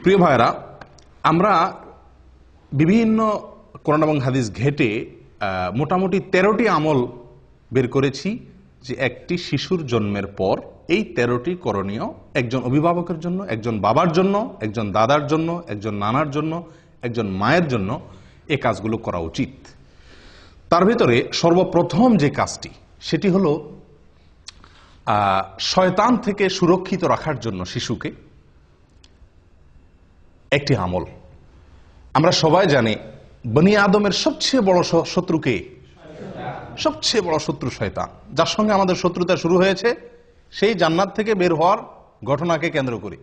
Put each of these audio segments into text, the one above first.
প্রিয় ভাইরা, আমরা বিভিন্ন কোরআন এবং হাদিস ঘেটে মোটামুটি 13টি আমল বের করেছি যে একটি শিশুর জন্মের পর এই 13টি করণীয় একজন অভিভাবকের জন্য, একজন বাবার জন্য, একজন দাদার জন্য, একজন নানার জন্য, একজন মায়ের জন্য এই কাজগুলো করা উচিত। তার ভিতরে সর্বপ্রথম যে কাজটি সেটি হলো শয়তান থেকে সুরক্ষিত রাখার জন্য শিশুকে একটি আমল। আমরা সবাই জানি বনি আদমের সবচেয়ে বড় শত্রুকে, সবচেয়ে বড় শত্রু শয়তান, যার সঙ্গে আমাদের শত্রুতা শুরু হয়েছে সেই জান্নাত থেকে বের হওয়ার ঘটনাকে কেন্দ্র করে।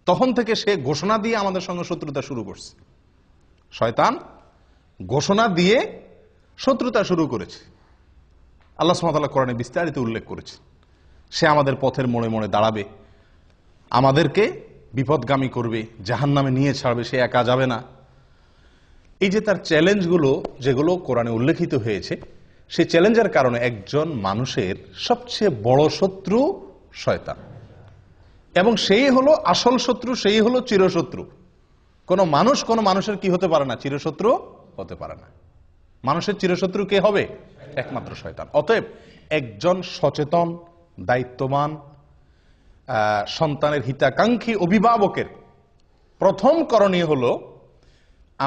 তখন থেকে সে ঘোষণা দিয়ে আমাদের সঙ্গে শত্রুতা শুরু করছে। শয়তান ঘোষণা দিয়ে শত্রুতা শুরু করেছে। আল্লাহ সুবহানাহু ওয়া তাআলা কোরআনে বিস্তারিত উল্লেখ করেছে সে আমাদের পথের মোড়ে মোড়ে দাঁড়াবে, আমাদেরকে বিপদগামী করবে, জাহান্নামে নিয়ে ছাড়বে, সে একা যাবে না। এই যে তার চ্যালেঞ্জগুলো যেগুলো কোরআনে উল্লেখিত হয়েছে, সেই চ্যালেঞ্জের কারণে একজন মানুষের সবচেয়ে বড় শত্রু শয়তান, এবং সেই হলো আসল শত্রু, সেই হলো চিরশত্রু। কোন মানুষের কি হতে পারে না? চিরশত্রু হতে পারে না। মানুষের চিরশত্রু কে হবে? একমাত্র শয়তান। অতএব একজন সচেতন, দায়িত্ববান, সন্তানের হিতাকাঙ্ক্ষী অভিভাবকের প্রথম করণীয় হলো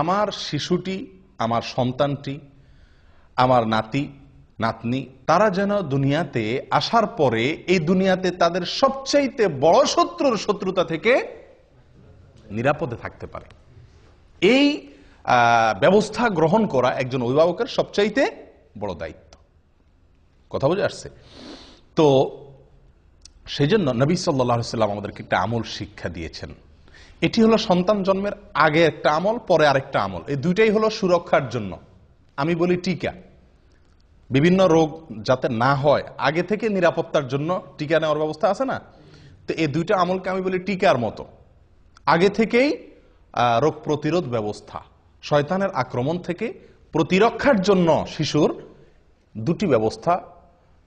আমার শিশুটি, আমার সন্তানটি, আমার নাতি নাতনি, তারা যেন দুনিয়াতে আসার পরে এই দুনিয়াতে তাদের সবচাইতে বড় শত্রুর শত্রুতা থেকে নিরাপদে থাকতে পারে। এই ব্যবস্থা গ্রহণ করা একজন অভিভাবকের সবচাইতে বড় দায়িত্ব। কথা বুঝে আসছে? তো সেই জন্য নবী সাল্লাল্লাহু আলাইহি ওয়াসাল্লাম আমাদেরকে একটা আমল শিক্ষা দিয়েছেন। এটি হলো সন্তান জন্মের আগে একটা আমল, পরে আরেকটা আমল। এই দুইটাই হলো সুরক্ষার জন্য। আমি বলি টিকা, বিভিন্ন রোগ যাতে না হয় আগে থেকে নিরাপত্তার জন্য টিকা নেওয়ার ব্যবস্থা আছে না? তো এই দুইটা আমলকে আমি বলি টিকার মতো। আগে থেকেই রোগ প্রতিরোধ ব্যবস্থা, শয়তানের আক্রমণ থেকে প্রতিরক্ষার জন্য শিশুর দুটি ব্যবস্থা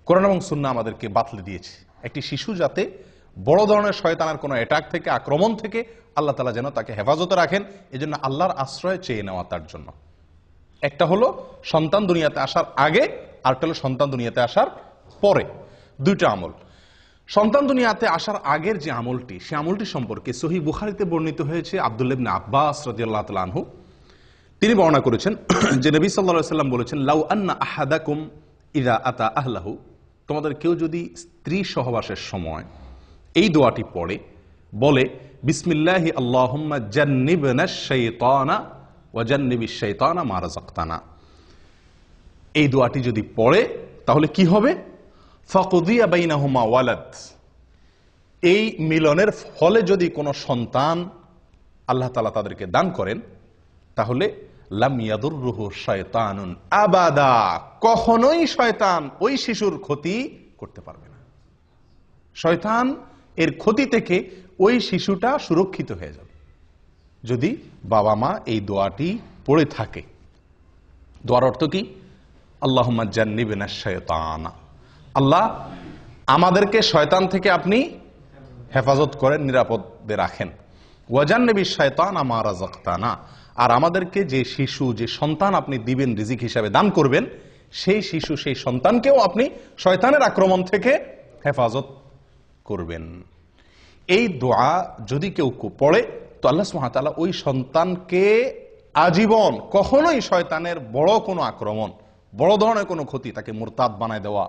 কোরআন এবং সুন্নাহ আমাদেরকে বাতলে দিয়েছে। একটি শিশু যাতে বড় ধরনের শয়তানের কোনো অ্যাটাক থেকে, আক্রমণ থেকে আল্লাহ তাআলা যেন তাকে হেফাজতে রাখেন, এজন্য আল্লাহর আশ্রয় চেয়ে নেওয়া তার জন্য। একটা হলো সন্তান দুনিয়াতে আসার আগে, আরেকটা হলো সন্তান দুনিয়াতে আসার পরে। দুইটা আমল। সন্তান দুনিয়াতে আসার আগের যে আমলটি, সে আমলটি সম্পর্কে সহিহ বুখারীতে বর্ণিত হয়েছে। আব্দুল্লাহ ইবনে আব্বাস রাদিয়াল্লাহু তাআলা আনহু তিনি বর্ণনা করেছেন যে নবী সাল্লাল্লাহু আলাইহি ওয়াসাল্লাম বলেছেন, লাউ আন্না আহাদাকুম ইযা আতা আহলাহু, তোমাদের কেউ যদি স্ত্রী সহবাসের সময় এই দোয়াটি পড়ে, বলে বিসমিল্লাহি আল্লাহুম্মা জান্নিবনাশ শাইতানা ওয়া জান্নিবিশ শাইতানা মা রাযাকতানা, এই দোয়াটি যদি পড়ে তাহলে কি হবে? ফাকুদিয়া বাইনাহুমা ওয়ালাদ, এই মিলনের ফলে যদি কোনো সন্তান আল্লাহ তাআলা তাদেরকে দান করেন, তাহলে লাম ইয়াদুররুহু শায়তানুন আবাদা, কখনোই শয়তান ওই শিশুর ক্ষতি করতে পারবে না। শয়তান এর ক্ষতি থেকে ওই শিশুটা সুরক্ষিত হয়ে যাবে যদি বাবা মা এই দোয়াটি পড়ে থাকে। দোয়ার অর্থ কি? আল্লাহুম্মা জান্নিবনাশ শায়তানা, আল্লাহ আমাদেরকে শয়তান থেকে আপনি হেফাজত করেন, নিরাপদে রাখেন। ওয়া জান্নিবিশ শায়তানা মা রাযাকতানা, আর আমাদেরকে যে শিশু, যে সন্তান আপনি দিবেন, রিজিক হিসাবে দান করবেন, সেই শিশু, সেই সন্তানকেও আপনি শয়তানের আক্রমণ থেকে হেফাজত করবেন। এই দোয়া যদি কেউ পড়ে তো আল্লাহ সুবহানাহু ওয়া তাআলা ওই সন্তানকে আজীবন কখনোই শয়তানের বড় কোনো আক্রমণ, বড় ধরনের কোনো ক্ষতি, তাকে মুরতাদ বানায় দেওয়া,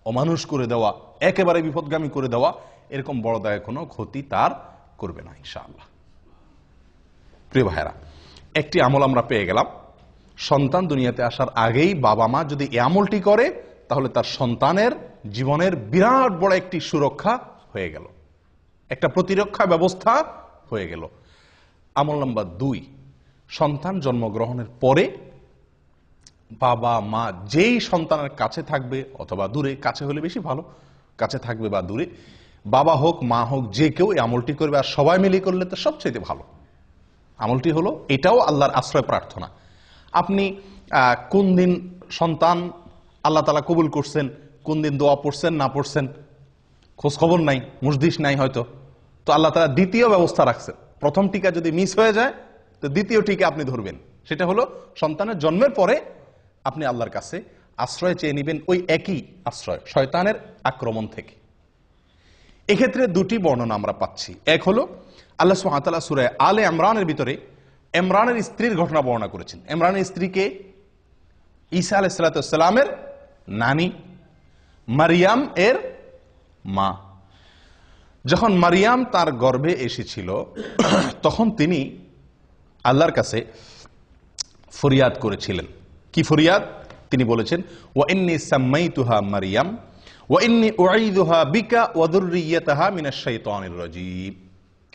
অমানুষ করে দেওয়া, একেবারে বিপদগামী করে দেওয়া, এরকম বড় দায় কোনো ক্ষতি তার করবে না ইনশাআল্লাহ। প্রিয় ভাইরা, একটি আমল আমরা পেয়ে গেলাম। সন্তান দুনিয়াতে আসার আগেই বাবা মা যদি এই আমলটি করে তাহলে তার সন্তানের জীবনের বিরাট বড় একটি সুরক্ষা হয়ে গেল, একটা প্রতিরক্ষা ব্যবস্থা হয়ে গেল। আমল নাম্বার 2, সন্তান জন্মগ্রহণের পরে বাবা মা যেই সন্তানের কাছে থাকবে অথবা দূরে, কাছে হলে বেশি ভালো, কাছে থাকবে বা দূরে, বাবা হোক মা হোক যে কেউ এই আমলটি করবে, আর সবাই মিলে করলে তো সবচেয়ে ভালো। আমলটি হলো, এটাও আল্লাহর আশ্রয় প্রার্থনা। আপনি কোন দিন সন্তান আল্লাহ তাআলা কবুল করছেন, কোন দিন দোয়া পড়ছেন না পড়ছেন খোঁজ খবর নাই, মুজদিস নাই হয়তো, তো আল্লাহ তাআলা দ্বিতীয় ব্যবস্থা রাখছেন। প্রথম টিকা যদি মিস হয়ে যায় তো দ্বিতীয় টিকা আপনি ধরবেন, সেটা হলো সন্তানের জন্মের পরে আপনি আল্লাহর কাছে আশ্রয় চেয়ে নেবেন, ওই একই আশ্রয় শয়তানের আক্রমণ থেকে। এক্ষেত্রে দুটি বর্ণনা আমরা পাচ্ছি। এক হলো আল্লাহ সুবহানাহু ওয়া তাআলা সূরা আলে ইমরানের ভিতরে ইমরানের স্ত্রীর ঘটনা বর্ণনা করেছেন। ইমরানের স্ত্রীকে ঈসা আলাইহিস সালামের নানি, মারিয়াম এর মা। যখন মারিয়াম তার গর্ভে এসেছিল তখন তিনি আল্লাহর কাছে ফরিয়াদ করেছিলেন। কি ফরিয়াদ? তিনি বলেছেন, ওয়া ইন্নী সাম্মাইতুহা মারিয়াম ওয়া ইন্নী উঈযুহা বিকা ওয়া যুররিয়াতাহা মিনাশ শাইতানির রাজীম।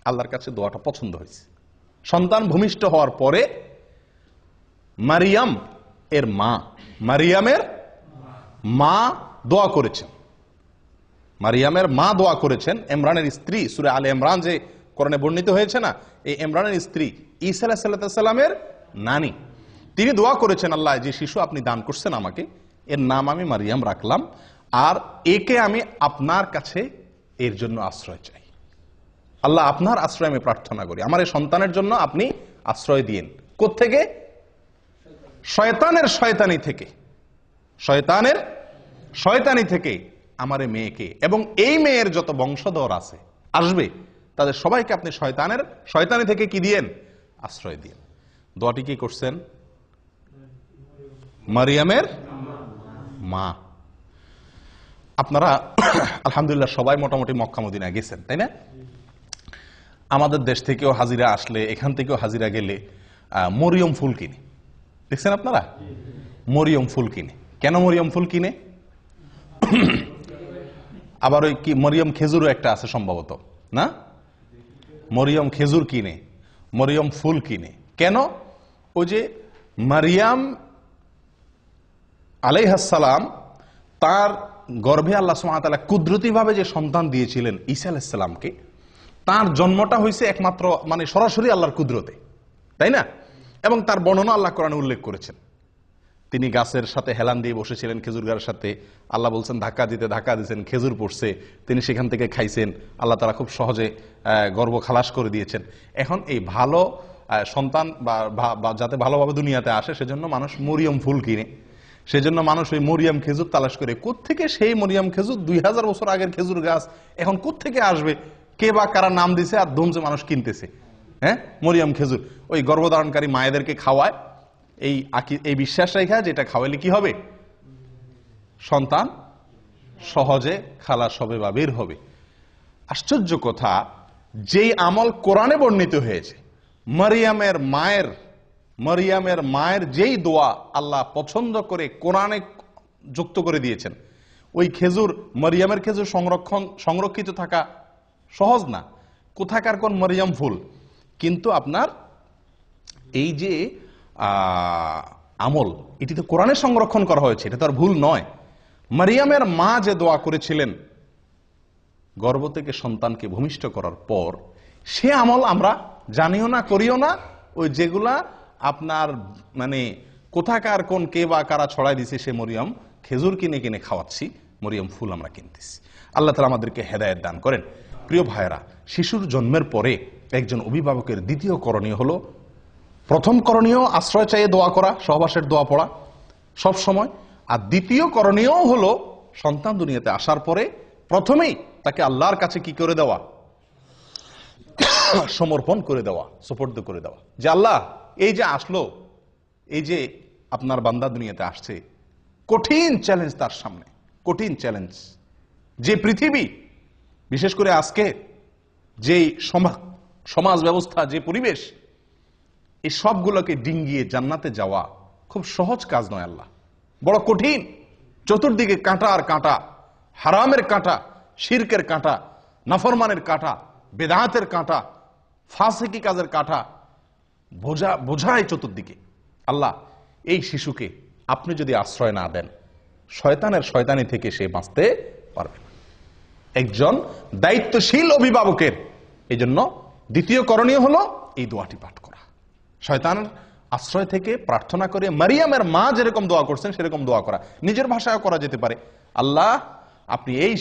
আল্লাহর কাছে দোয়াটা পছন্দ হয়েছে। সন্তান ভূমিষ্ঠ হওয়ার পরে মারিয়ামের মা দোয়া করেছেন। মারিয়ামের মা দোয়া করেছেন, ইমরানের স্ত্রী, সূরা আলে ইমরান যে কোরআনে বর্ণিত হয়েছে না, এই ইমরানের স্ত্রী ঈসা আলাইহিস সালামের নানি, তিনি দোয়া করেছেন, আল্লাহ যে শিশু আপনি দান করছেন আমাকে, এর নাম আমি মারিয়াম রাখলাম, আর একে আমি আপনার কাছে এর জন্য আশ্রয় চাই। আল্লাহ আপনার আশ্রয় আমি প্রার্থনা করি, আমার এই সন্তানের জন্য আপনি আশ্রয় দিয়েন। কোত্থেকে? শয়তানের শয়তানি থেকে, শয়তানের শয়তানি থেকে আমার এই মেয়েকে এবং এই মেয়ের যত বংশধর আছে আসবে তাদের সবাইকে আপনি শয়তানের শয়তানি থেকে কি দিয়েন? আশ্রয় দিয়েন। দোয়াটি কি করছেন? মারিয়ামের মা। আপনারা আলহামদুলিল্লাহ সবাই মোটামুটি মক্কা মদিনা গেছেন, তাই না? আমাদের দেশ থেকেও হাজিরা আসলে, এখান থেকেও হাজিরা গেলে মরিয়ম ফুল কিনে, দেখছেন আপনারা? মরিয়ম ফুল কিনে। কেন মরিয়ম ফুল কিনে? আবার ওই কি মরিয়ম খেজুরও একটা আছে সম্ভবত, না? মরিয়ম খেজুর কিনে, মরিয়ম ফুল কিনে। কেন? ওই যে মারিয়াম আলাইহিস সালাম তার গর্ভে আল্লাহ সুবহানাহু ওয়া তাআলা কুদরতিভাবে যে সন্তান দিয়েছিলেন ঈসা আলাইহিস সালামকে, তার জন্মটা হয়েছে একমাত্র মানে সরাসরি আল্লাহর কুদরতে, তাই না? এবং তার বর্ণনা আল্লাহ কোরআনে উল্লেখ করেছেন। তিনি গাছের সাথে হেলান দিয়ে বসেছিলেন, খেজুর গাছের সাথে। আল্লাহ বলছেন ধাক্কা দিয়েছেন, খেজুর পড়ছে, তিনি সেখান থেকে খাইছেন। আল্লাহ তাআলা খুব সহজে গর্ভ খালাস করে দিয়েছেন। এখন এই ভালো সন্তান বা যাতে ভালোভাবে দুনিয়াতে আসে সেজন্য মানুষ মরিয়ম ফুল কিনে, সেজন্য মানুষ ওই মরিয়ম খেজুর তালাশ করে। কোত্থেকে সেই মরিয়ম খেজুর? 2000 বছর আগের খেজুর গাছ এখন কোত্থেকে আসবে? কে বা কারা নাম দিছে আর ধুমছে মানুষ কিনতেছে। হ্যাঁ, মরিয়ম খেজুর ওই গর্ভধারণকারী মায়েদেরকে খাওয়ায় এই বিশ্বাস রেখা, যেটা খাওয়াইলে কি হবে? সন্তান সহজে খালাস হবে বা বের হবে। আশ্চর্য কথা, যেই আমল কোরআনে বর্ণিত হয়েছে, মারিয়ামের মায়ের যেই দোয়া আল্লাহ পছন্দ করে কোরআনে যুক্ত করে দিয়েছেন, ওই খেজুর, মারিয়ামের খেজুর সংরক্ষিত থাকা সহজ না। কোথাকার কোন মারিয়াম ফুল? কিন্তু আপনার এই যে আমল, এটি তো কোরআনে সংরক্ষণ করা হয়েছে, এটা তো আর ভুল নয়। মারিয়ামের মা যে দোয়া করেছিলেন গর্ভ থেকে সন্তানকে ভূমিষ্ঠ করার পর, সে আমল আমরা জানিও না, করিও না। ওই যেগুলা আপনার মানে কোথাকার কোন কে বা কারা ছড়াই দিছে, সে মরিয়ম খেজুর কিনে কিনে খাওয়াচ্ছি, মরিয়ম ফুল আমরা কিনতেছি। আল্লাহ তাআলা আমাদেরকে হেদায়েত দান করেন। প্রিয় ভাইয়েরা, শিশুর জন্মের পরে একজন অভিভাবকের দ্বিতীয় করণীয় হলো, প্রথম করণীয় আশ্রয় চাইয়ে দোয়া করা, সহবাসের দোয়া পড়া সব সময়। আর দ্বিতীয় করণীয় হলো সন্তান দুনিয়াতে আসার পরে প্রথমেই তাকে আল্লাহর কাছে কি করে দেওয়া? সমর্পণ করে দেওয়া, সুপর্দ করে দেওয়া। যে আল্লাহ, এই যে আসলো, এই যে আপনার বান্দা দুনিয়াতে আসছে, কঠিন চ্যালেঞ্জ তার সামনে, কঠিন চ্যালেঞ্জ। যে পৃথিবী, বিশেষ করে আজকে যে সমাজ ব্যবস্থা, যে পরিবেশ, এই সবগুলোকে ডিঙ্গিয়ে জান্নাতে যাওয়া খুব সহজ কাজ নয় আল্লাহ, বড় কঠিন। চতুর্দিকে কাঁটা আর কাঁটা, হারামের কাঁটা, শিরকের কাঁটা, নাফরমানের কাঁটা, বেদাতের কাঁটা, ফাসিকি কাজের কাঁটা বোঝায় চতুর্দিকে। আল্লাহ, এই শিশুকে আপনি যদি আশ্রয় না দেন, শয়তানের শয়তানি থেকে সে বাঁচতে পারবে না। একজন দায়িত্বশীল অভিভাবকের এই জন্য দ্বিতীয় করণীয় হলো এই দোয়াটি পাঠ করা, শয়তানের আশ্রয় থেকে প্রার্থনা করে মারিয়ামের মা যেরকম দোয়া করছেন সেরকম দোয়া করা। নিজের ভাষায় করা যেতে পারে, আল্লাহ আপনি এই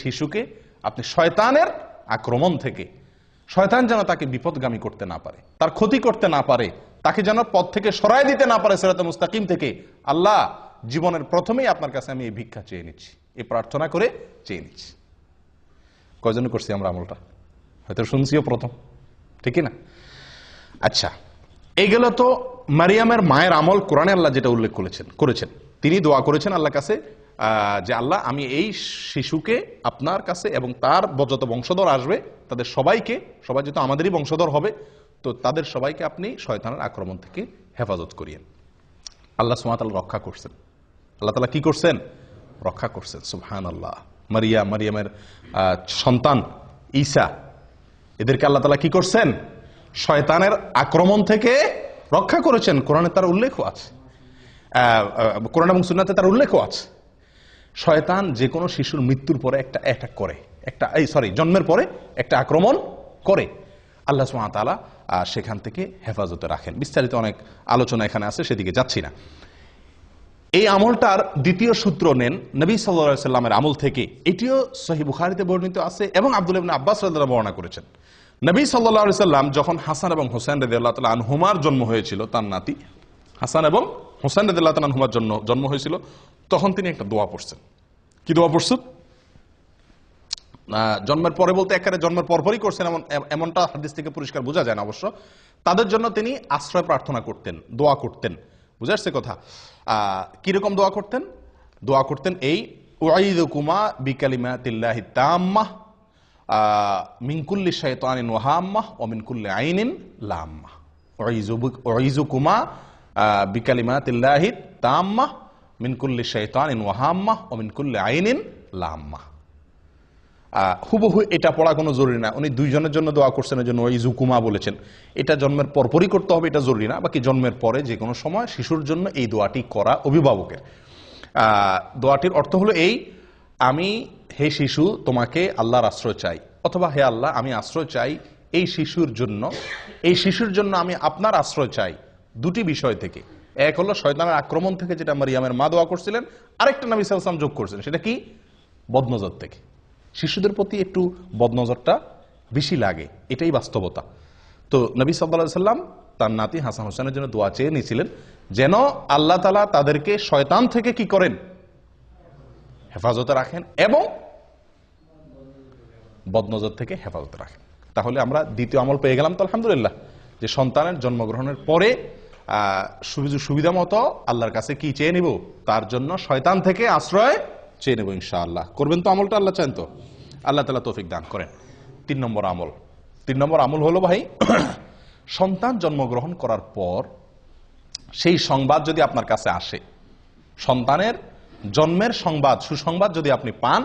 শিশুকে আপনি শয়তানের আক্রমণ থেকে, শয়তান যেন তাকে বিপদগামী করতে না পারে, তার ক্ষতি করতে না পারে, তাকে যেন পথ থেকে সরায় দিতে না পারে সিরাতে মুস্তাকিম থেকে। আল্লাহ, জীবনের প্রথমেই আপনার কাছে আমি এই ভিক্ষা চেয়ে নিচ্ছি, এই প্রার্থনা করে চেয়ে নিচ্ছি। কয়জন করছি আমরা আমলটা? হয়তো শুনছিও প্রথম, ঠিক না? আচ্ছা, এইগুলো তো মারিয়ামের মায়ের আমল। কোরআনে আল্লাহ যেটা উল্লেখ করেছেন, তিনি দোয়া করেছেন আল্লাহর কাছে যে আল্লাহ, আমি এই শিশুকে আপনার কাছে এবং তার যত বংশধর আসবে তাদের সবাইকে, সবাই যেহেতু আমাদেরই বংশধর হবে, তো তাদের সবাইকে আপনি শয়তানের আক্রমণ থেকে হেফাজত করিয়েন। আল্লাহ সুবহানাহু ওয়া তাআলা রক্ষা করছেন। আল্লাহ তাআলা কি করছেন? রক্ষা করছেন। সুবহানাল্লাহ। মারিয়ামের সন্তান ঈসা, এদেরকে আল্লাহ তাআলা কি করছেন? শয়তানের আক্রমণ থেকে রক্ষা করেছেন। কোরআনে তার উল্লেখও আছে, কোরআন এবং সুন্নাতে তার উল্লেখও আছে। শয়তান যে কোনো শিশুর মৃত্যুর পরে একটা অ্যাটাক করে, জন্মের পরে একটা আক্রমণ করে। আল্লাহ সুবহানাহু ওয়া তাআলা সেখান থেকে হেফাজতে রাখেন। বিস্তারিত অনেক আলোচনা এখানে আছে, সেদিকে যাচ্ছি না। এই আমলটার দ্বিতীয় সূত্র নেন নবী সাল্লাল্লাহু আলাইহি সাল্লামের আমল থেকে। এটিও সহিহ বুখারীতে বর্ণিত আছে এবং আব্দুল্লাহ ইবনে আব্বাস রাদিয়াল্লাহু আনহু বর্ণনা করেছেন। নবী সাল্লাল্লাহু আলাইহি সাল্লাম যখন হাসান এবং হোসেন রাদিয়াল্লাহু তাআলা আনহুমার জন্ম হয়েছিল, তার নাতি হাসান এবং হোসেন রাদিয়াল্লাহু তাআলা আনহুমার জন্ম হয়েছিল, তখন তিনি একটা দোয়া পড়ছেন। কি দোয়া পড়ছেন? জন্মের পরে বলতে একেবারে জন্মের পরপরই করছেন এমনটা হাদিস থেকে পরিষ্কার বোঝা যায় না অবশ্য। তাদের জন্য তিনি আশ্রয় প্রার্থনা করতেন, দোয়া করতেন। বুঝা আসছে কথা? কিরকম দোয়া করতেন? দোয়া করতেন এই, উআইযুকুমা বিকালিমাতিল্লাহি তাম্মাহ মিন কুল্লি শাইতানিন ওয়া হাম্মাহ ওয়া মিন কুল্লি আইনিন লাম্মাহ। উআইযুকুমা বিকালিমাতিল্লাহি তাম্মাহ মিন কুল্লি শাইতানিন ওয়া হাম্মাহ ওয়া মিন কুল্লি আইনিন লাম্মাহ। হুবহু এটা পড়া কোনো জরুরি না, উনি দুইজনের জন্য দোয়া করছেন, এর জন্য ওই জুকুমা বলেছেন। এটা জন্মের পরপরই করতে হবে, এটা জরুরি না। বাকি জন্মের পরে যে কোনো সময় শিশুর জন্য এই দোয়াটি করা অভিভাবকের। দোয়াটির অর্থ হলো এই, আমি হে শিশু তোমাকে আল্লাহর আশ্রয় চাই, অথবা হে আল্লাহ আমি আশ্রয় চাই এই শিশুর জন্য, এই শিশুর জন্য আমি আপনার আশ্রয় চাই দুটি বিষয় থেকে। এক হলো শয়তানের আক্রমণ থেকে, যেটা মারিয়ামের মা দোয়া করছিলেন। আরেকটা নবী সাল্লাল্লাহু আলাইহি ওয়াসাল্লাম যোগ করছেন, সেটা কি? বদনজর থেকে। শিশুদের প্রতি একটু বদনজরটা বেশি লাগে, এটাই বাস্তবতা। তো নবী সাল্লাল্লাহু আলাইহি ওয়াসাল্লাম তার নাতি হাসান হোসেনের জন্য দোয়া চেয়ে নিয়েছিলেন যেন আল্লাহ তাআলা তাদেরকে শয়তান থেকে কি করেন? হেফাজতে রাখেন এবং বদনজর থেকে হেফাজতে রাখেন। তাহলে আমরা দ্বিতীয় আমল পেয়ে গেলাম তো আলহামদুলিল্লাহ, যে সন্তানের জন্মগ্রহণের পরে সুবিধা মতো আল্লাহর কাছে কি চেয়ে নিব? তার জন্য শয়তান থেকে আশ্রয় চেয়ে নেব ইনশাআল্লাহ। করবেন তো আমলটা? আল্লাহ চান তো? আল্লাহ তাআলা তৌফিক দান করেন। তিন নম্বর আমল হলো ভাই, সন্তান জন্মগ্রহণ করার পর সেই সংবাদ যদি আপনার কাছে আসে, সন্তানের জন্মের সংবাদ, সুসংবাদ যদি আপনি পান,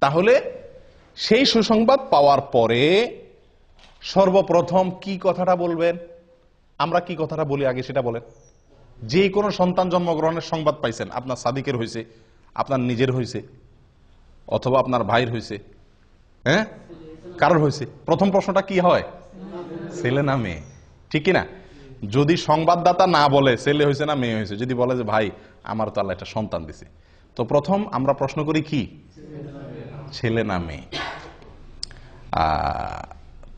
তাহলে সেই সুসংবাদ পাওয়ার পরে সর্বপ্রথম কি কথাটা বলবেন? আমরা কি কথাটা বলি আগে সেটা বলেন। যে কোনো সন্তান জন্মগ্রহণের সংবাদ পাইছেন, আপনার সাদিকের হয়েছে, আপনার নিজের হয়েছে, অথবা আপনার ভাইয়ের হয়েছে, হ্যাঁ কারোর হয়েছে, প্রথম প্রশ্নটা কি হয়? ছেলে না মেয়ে? ঠিক কিনা? যদি সংবাদদাতা না বলে ছেলে হয়েছে না মেয়ে হয়েছে, যদি বলে যে ভাই আমার তো আল্লাহ একটা সন্তান দিছে, তো প্রথম আমরা প্রশ্ন করি কি? ছেলে না মেয়ে?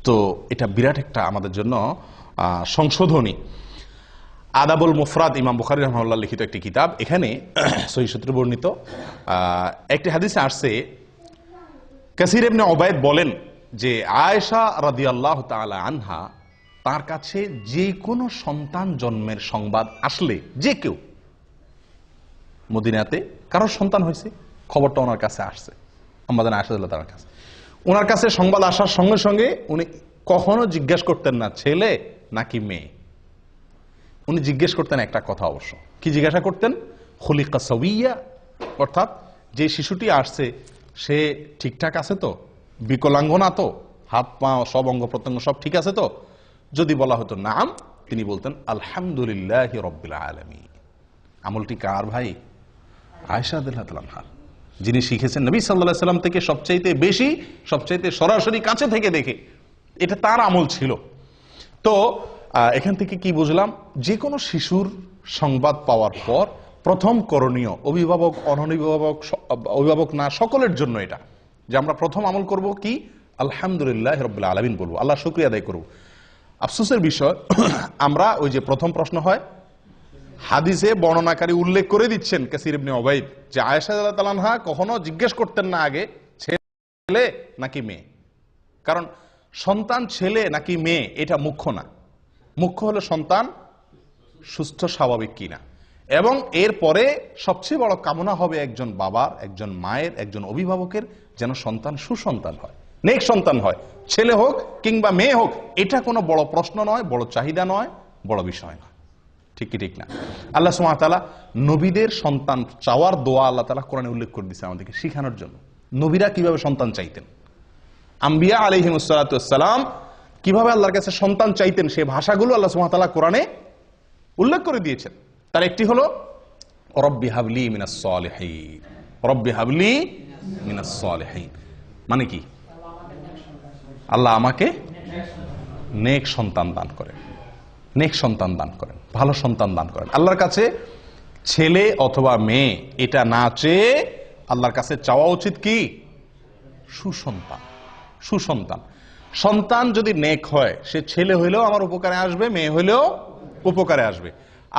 তো এটা বিরাট একটা আমাদের জন্য সংশোধনী। আদাবুল মুফরাদ, ইমাম বুখারী রাহিমাহুল্লাহ লিখিত একটি কিতাব। এখানে সহিহ সূত্রে বর্ণিত একটি হাদিসে আসছে, কাসির ইবনে উবাইদ বলেন যে আয়েশা রাদিয়াল্লাহু তাআলা আনহা, তার কাছে যে কোনো সন্তান জন্মের সংবাদ আসলে, যে কেউ মদিনাতে কারোর সন্তান হয়েছে, খবরটা ওনার কাছে আসছে, আম্মাজান আয়েশা রাদিয়াল্লাহু তাআলার কাছে। ওনার কাছে সংবাদ আসার সঙ্গে সঙ্গে উনি কখনো জিজ্ঞেস করতেন না ছেলে নাকি মেয়ে। উনি জিজ্ঞেস করতেন একটা কথা অবশ্য। কি জিজ্ঞাসা করতেন? খুলিকা সাওয়িয়া, অর্থাৎ যে শিশুটি আসছে সে ঠিকঠাক আছে তো, বিকলাঙ্গ না তো, হাত পা সব অঙ্গ প্রত্যঙ্গ সব ঠিক আছে তো? যদি বলা হতো নাম, তিনি বলতেন আলহামদুলিল্লাহি রাব্বিল আলামিন। আমলটি কার ভাই? আয়েশা রাদিয়াল্লাহু তাআলা আনহা, যিনি শিখেছেন নবী সাল্লাল্লাহু আলাইহি ওয়াসাল্লাম থেকে সবচাইতে বেশি, সবচাইতে সরাসরি কাছে থেকে দেখে। এটা তার আমল ছিল। তো এখান থেকে কি বুঝলাম? যে কোনো শিশুর সংবাদ পাওয়ার পর প্রথম করণীয়, অভিভাবক অনভিভাবক, অভিভাবক না সকলের জন্য এটা, যে আমরা প্রথম আমল করব কি? আলহামদুলিল্লাহ রাব্বিল আলামিন বলবো, আল্লাহ শুকরিয়া আদায় করব। আফসোসের বিষয়, আমরা ওই যে প্রথম প্রশ্ন হয়, হাদিসে বর্ণনাকারী উল্লেখ করে দিচ্ছেন কাসির ইবনে উবাইদ যে আয়েশা রাদিয়াল্লাহু আনহা কখনো জিজ্ঞেস করতেন না আগে ছেলে নাকি মেয়ে। কারণ সন্তান ছেলে নাকি মেয়ে এটা মুখ্য না, মুখ্য হলো সন্তান সুস্থ স্বাভাবিক কিনা। এবং এরপরে সবচেয়ে বড় কামনা হবে একজন বাবার, একজন মায়ের, একজন অভিভাবকের যেন সন্তান সুসন্তান হয়, নেক সন্তান হয়, ছেলে হোক কিংবা মেয়ে হোক। এটা কোনো বড় প্রশ্ন নয়, বড় চাহিদা নয়, বড় বিষয় নয়। ঠিক কি ঠিক না? আল্লাহ সুবহানাহু ওয়া তাআলা নবীদের সন্তান চাওয়ার দোয়া আল্লাহ তাআলা কোরআনে উল্লেখ করে দিয়েছে আমাদেরকে শেখানোর জন্য। নবীরা কিভাবে সন্তান চাইতেন, আম্বিয়া আলাইহিমুস সালাতু ওয়াস সালাম কিভাবে আল্লাহর কাছে সন্তান চাইতেন, সেই ভাষাগুলো আল্লাহ সুবহানাহু ওয়া তাআলা কোরআনে উল্লেখ করে দিয়েছেন। তার একটি হলো রব্বি হাবলি মিনাস সালিহিন, রব্বি হাবলি মিনাস সালিহিন। মানে কি? আল্লাহ আমাকে নেক সন্তান দান করেন, নেক সন্তান দান করেন, ভালো সন্তান দান করেন। আল্লাহর কাছে ছেলে অথবা মেয়ে এটা না চেয়ে আল্লাহর কাছে চাওয়া উচিত কি? সুসন্তান, সুসন্তান। সন্তান যদি নেক হয়, সে ছেলে হইলেও আমার উপকারে আসবে, মেয়ে হইলেও উপকারে আসবে।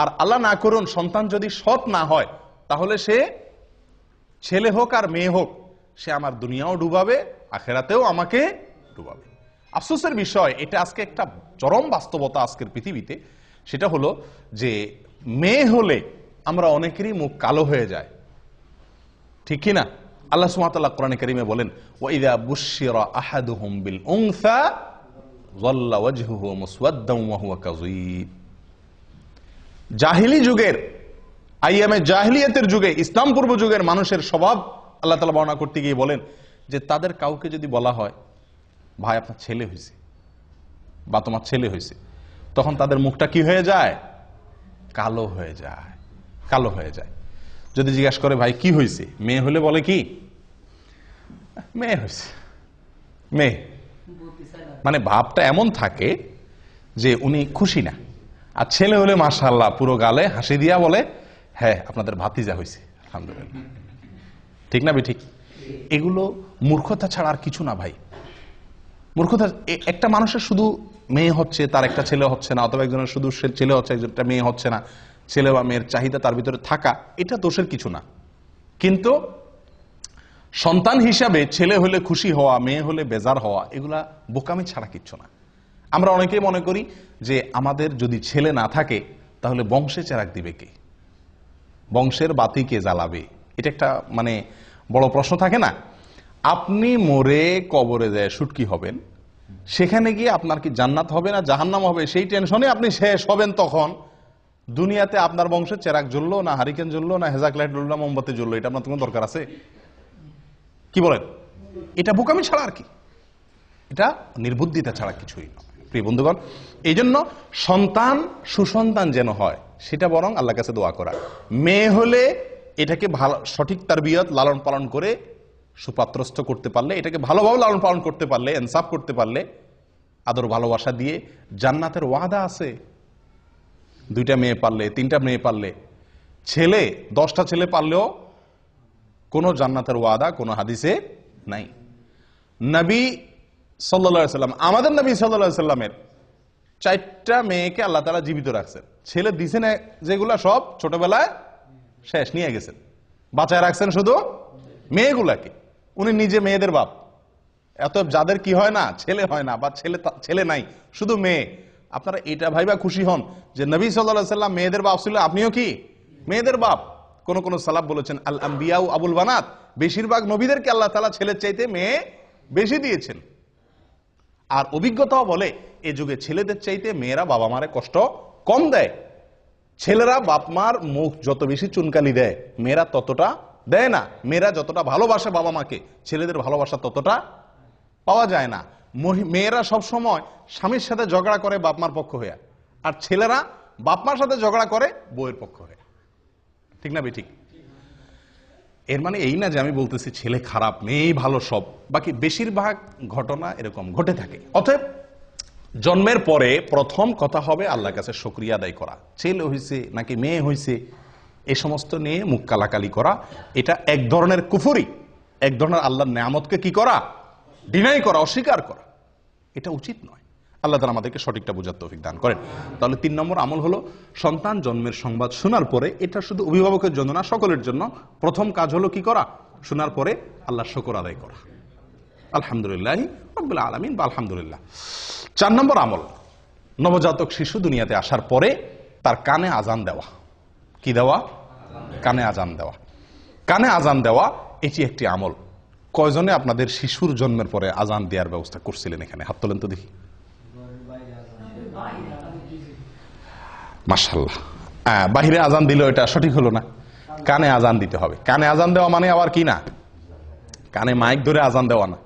আর আল্লাহ না করুন সন্তান যদি সৎ না হয়, তাহলে সে ছেলে হোক আর মেয়ে হোক, সে আমার দুনিয়াও ডুবাবে, আখেরাতেও আমাকে ডুবাবে। আফসোসের বিষয়, এটা আজকে একটা চরম বাস্তবতা আজকের পৃথিবীতে। সেটা হলো যে মেয়ে হলে আমরা অনেকেরই মুখ কালো হয়ে যায়, ঠিক কি না? আল্লাহ সুবহানাহু ওয়া তাআলা কোরআনে কারীমে বলেন, ওয়া ইযা বুশশিরা আহাদুহুম বিল উনসা যাল্লা ওয়াজহুহু মুসওয়াদ্দান ওয়া হুয়া কাযীব। জাহিলি যুগের, আইয়ামে জাহিলিয়াতের যুগে, ইসলাম পূর্ব যুগের মানুষের স্বভাব আল্লাহ তাআলা বর্ণনা করতে গিয়ে বলেন যে তাদের কাউকে যদি বলা হয়, ভাই আপনার ছেলে হয়েছে বা তোমার ছেলে হয়েছে, তখন তাদের মুখটা কি হয়ে যায়? কালো হয়ে যায়, কালো হয়ে যায়। যদি জিজ্ঞাসা করে ভাই কি হয়েছে, মেয়ে হলে বলে কি? মেয়ে হয়েছে, মেয়ে। মানে ভাবটা এমন থাকে যে উনি খুশি না। আর ছেলে হলে মাশাআল্লাহ পুরো গালে হাসি দিয়া বলে, হ্যাঁ আপনাদের ভাতিজা হয়েছে, আলহামদুলিল্লাহ। ঠিক না ঠিক? এগুলো মূর্খতা ছাড়া আর কিছু না ভাই, মূর্খতা। একটা মানুষের শুধু মেয়ে হচ্ছে, তার একটা ছেলে হচ্ছে না, অথবা একজনের শুধু ছেলে হচ্ছে, একজনটা মেয়ে হচ্ছে না, ছেলে বা মেয়ের চাহিদা তার ভিতরে থাকা, এটা দোষের কিছু না। কিন্তু সন্তান হিসাবে ছেলে হলে খুশি হওয়া, মেয়ে হলে বেজার হওয়া, এগুলা বোকামি ছাড়া কিচ্ছু না। আমরা অনেকেই মনে করি যে আমাদের যদি ছেলে না থাকে তাহলে বংশে চেরাগ দিবে কে, বংশের বাতি কে জ্বালাবে? এটা একটা মানে বড় প্রশ্ন থাকে না? আপনি মরে কবরে যায় শুটকি হবেন, সেখানে গিয়ে আপনার কি জান্নাত হবে না জাহান্নাম হবে, সেই টেনশনে আপনি শেষ হবেন। তখন দুনিয়াতে আপনার বংশের চেরাগ জ্বললো না, হারিকেন জ্বললো না, হেজাক লাইট জ্বললো না, মোমবাতি জ্বললো, এটা আপনার কোনো দরকার আছে? কি বলেন? এটা বোকামি ছাড়া আর কি, এটা নির্বুদ্ধিতা ছাড়া কিছুই না প্রিয় বন্ধুগণ। এই জন্য সন্তান সুসন্তান যেন হয়, সেটা বরং আল্লাহর কাছে দোয়া করা। মেয়ে হলে এটাকে ভালো, সঠিক তারবিয়ত লালন পালন করে সুপাত্রস্থ করতে পারলে, এটাকে ভালোভাবে লালন পালন করতে পারলে, ইনসাফ করতে পারলে, আদর ভালোবাসা দিয়ে, জান্নাতের ওয়াদা আছে। 2টা মেয়ে পারলে, 3টা মেয়ে পারলে, ছেলে 10টা ছেলে পারলেও কোন জান্নাতের ওয়াদা কোন হাদিসে নাই। নবী সাল্লাল্লাহু আলাইহি সাল্লাম, আমাদের নবী সাল্লাল্লাহু আলাইহি সাল্লামের 4টা মেয়েকে আল্লাহ তাআলা জীবিত রাখছেন। ছেলে দিছেন যেগুলা সব ছোটবেলায় শেষ নিয়ে গেছেন, বাঁচায় রাখছেন শুধু মেয়েগুলাকে। উনি নিজে মেয়েদের বাপ। এত যাদের কি হয় না, ছেলে হয় না বা ছেলে নাই, শুধু মেয়ে, আপনারা এটা ভাইবা খুশি হন যে নবী সাল্লাল্লাহু আলাইহি সাল্লাম মেয়েদের বাপ ছিল, আপনিও কি মেয়েদের বাপ। কোন কোন সালাফ বলেছেন আল আম্বিয়াউ আবুল বানাত, বেশিরভাগ নবীদেরকে আল্লাহ তাআলা ছেলের চাইতে মেয়ে বেশি দিয়েছেন। আর অভিজ্ঞতাও বলে এই যুগে ছেলেদের চাইতে মেয়েরা বাবা মারে কষ্ট কম দেয়। ছেলেরা বাপ মার মুখ যত বেশি চুনকালি দেয়, মেয়েরা ততটা দেয় না। মেয়েরা যতটা ভালোবাসে বাবা মাকে, ছেলেদের ভালোবাসা ততটা পাওয়া যায় না। মেয়েরা সব সময় স্বামীর সাথে ঝগড়া করে বাপ মার পক্ষ হয়ে, আর ছেলেরা বাপ মার সাথে ঝগড়া করে বউয়ের পক্ষ হয়ে। ঠিক না ঠিক? এর মানে এই না যে আমি বলতেছি ছেলে খারাপ মেয়েই ভালো সব, বাকি বেশিরভাগ ঘটনা এরকম ঘটে থাকে। অতএব জন্মের পরে প্রথম কথা হবে আল্লাহর কাছে শুকরিয়া আদায় করা। ছেলে হয়েছে নাকি মেয়ে হয়েছে এ সমস্ত নিয়ে মুখ কালাকালি করা, এটা এক ধরনের কুফরি, এক ধরনের আল্লাহর নেয়ামতকে কি করা, ডিনাই করা, অস্বীকার করা, এটা উচিত নয়। আল্লাহ তাআলা আমাদেরকে সঠিকটা বোঝার তৌফিক দান করেন। তাহলে 3 নম্বর আমল হলো সন্তান জন্মের সংবাদ শোনার পরে, এটা শুধু অভিভাবকের জন্য না, সকলের জন্য প্রথম কাজ হলো কি করা? শোনার পরে আল্লাহর শুকর আদায় করা, আলহামদুলিল্লাহ রাব্বিল আলামিন বা আলহামদুলিল্লাহ। 4 নম্বর আমল, নবজাতক শিশু দুনিয়াতে আসার পরে তার কানে আজান দেওয়া। কি দেওয়া? কানে আজান দেওয়া। কানে আজান দেওয়া এটি একটি আমল। কয়জনে আপনাদের শিশুর জন্মের পরে আজান দেওয়ার ব্যবস্থা করছিলেন? এখানে হাত তোলেন তো দেখি। মাশাআল্লাহ। বাহিরে আজান দিল, এটা সঠিক হলো না। কানে আজান দিতে হবে। কানে আজান দেওয়া মানে আবার কি না, কানে মাইক ধরে আজান দেওয়া না।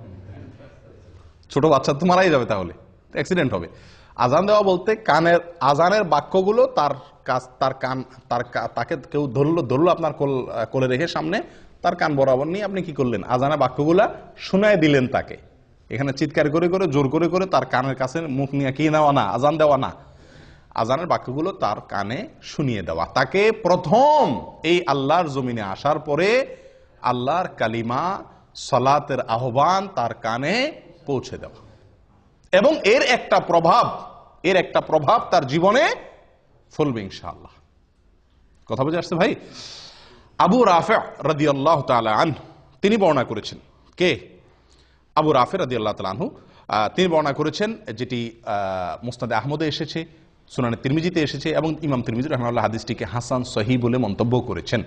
ছোট বাচ্চা তো মারাই যাবে, তাহলে অ্যাক্সিডেন্ট হবে। আজান দেওয়া বলতে কানের আজানের বাক্যগুলো তাকে কেউ ধরলো আপনার কোলে রেখে সামনে, তার কান বরাবর নিয়ে আপনি কি করলেন? আজানের বাক্যগুলা শুনায় দিলেন তাকে। এখানে চিৎকার করে করে, জোর করে করে তার কানের কাছে মুখ নিয়ে কি নেওয়া না, আজান দেওয়া না। আজানের বাক্যগুলো তার কানে শুনিয়ে দেওয়া। তাকে প্রথম এই আল্লাহর জমিনে আসার পরে আল্লাহর কালিমা, সালাতের আহ্বান তার কানে পৌঁছে দেওয়া, এবং এর একটা প্রভাব তার জীবনে ফলবে ইনশাআল্লাহ। কথা বুঝে আসছে ভাই? আবু রাফি রাদিয়াল্লাহু তাআলা আনহু তিনি বর্ণনা করেছেন। কে? আবু রাফি রাদিয়াল্লাহু তাআলা আনহু তিনি বর্ণনা করেছেন, যেটি মুসনাদে আহমদে এসেছে, সুনানে তিরমিজিতে এসেছে, এবং ইমাম তিরমিজি রাহিমাহুল্লাহ হাদিসটিকে হাসান সহিহ বলে মন্তব্য করেছেন।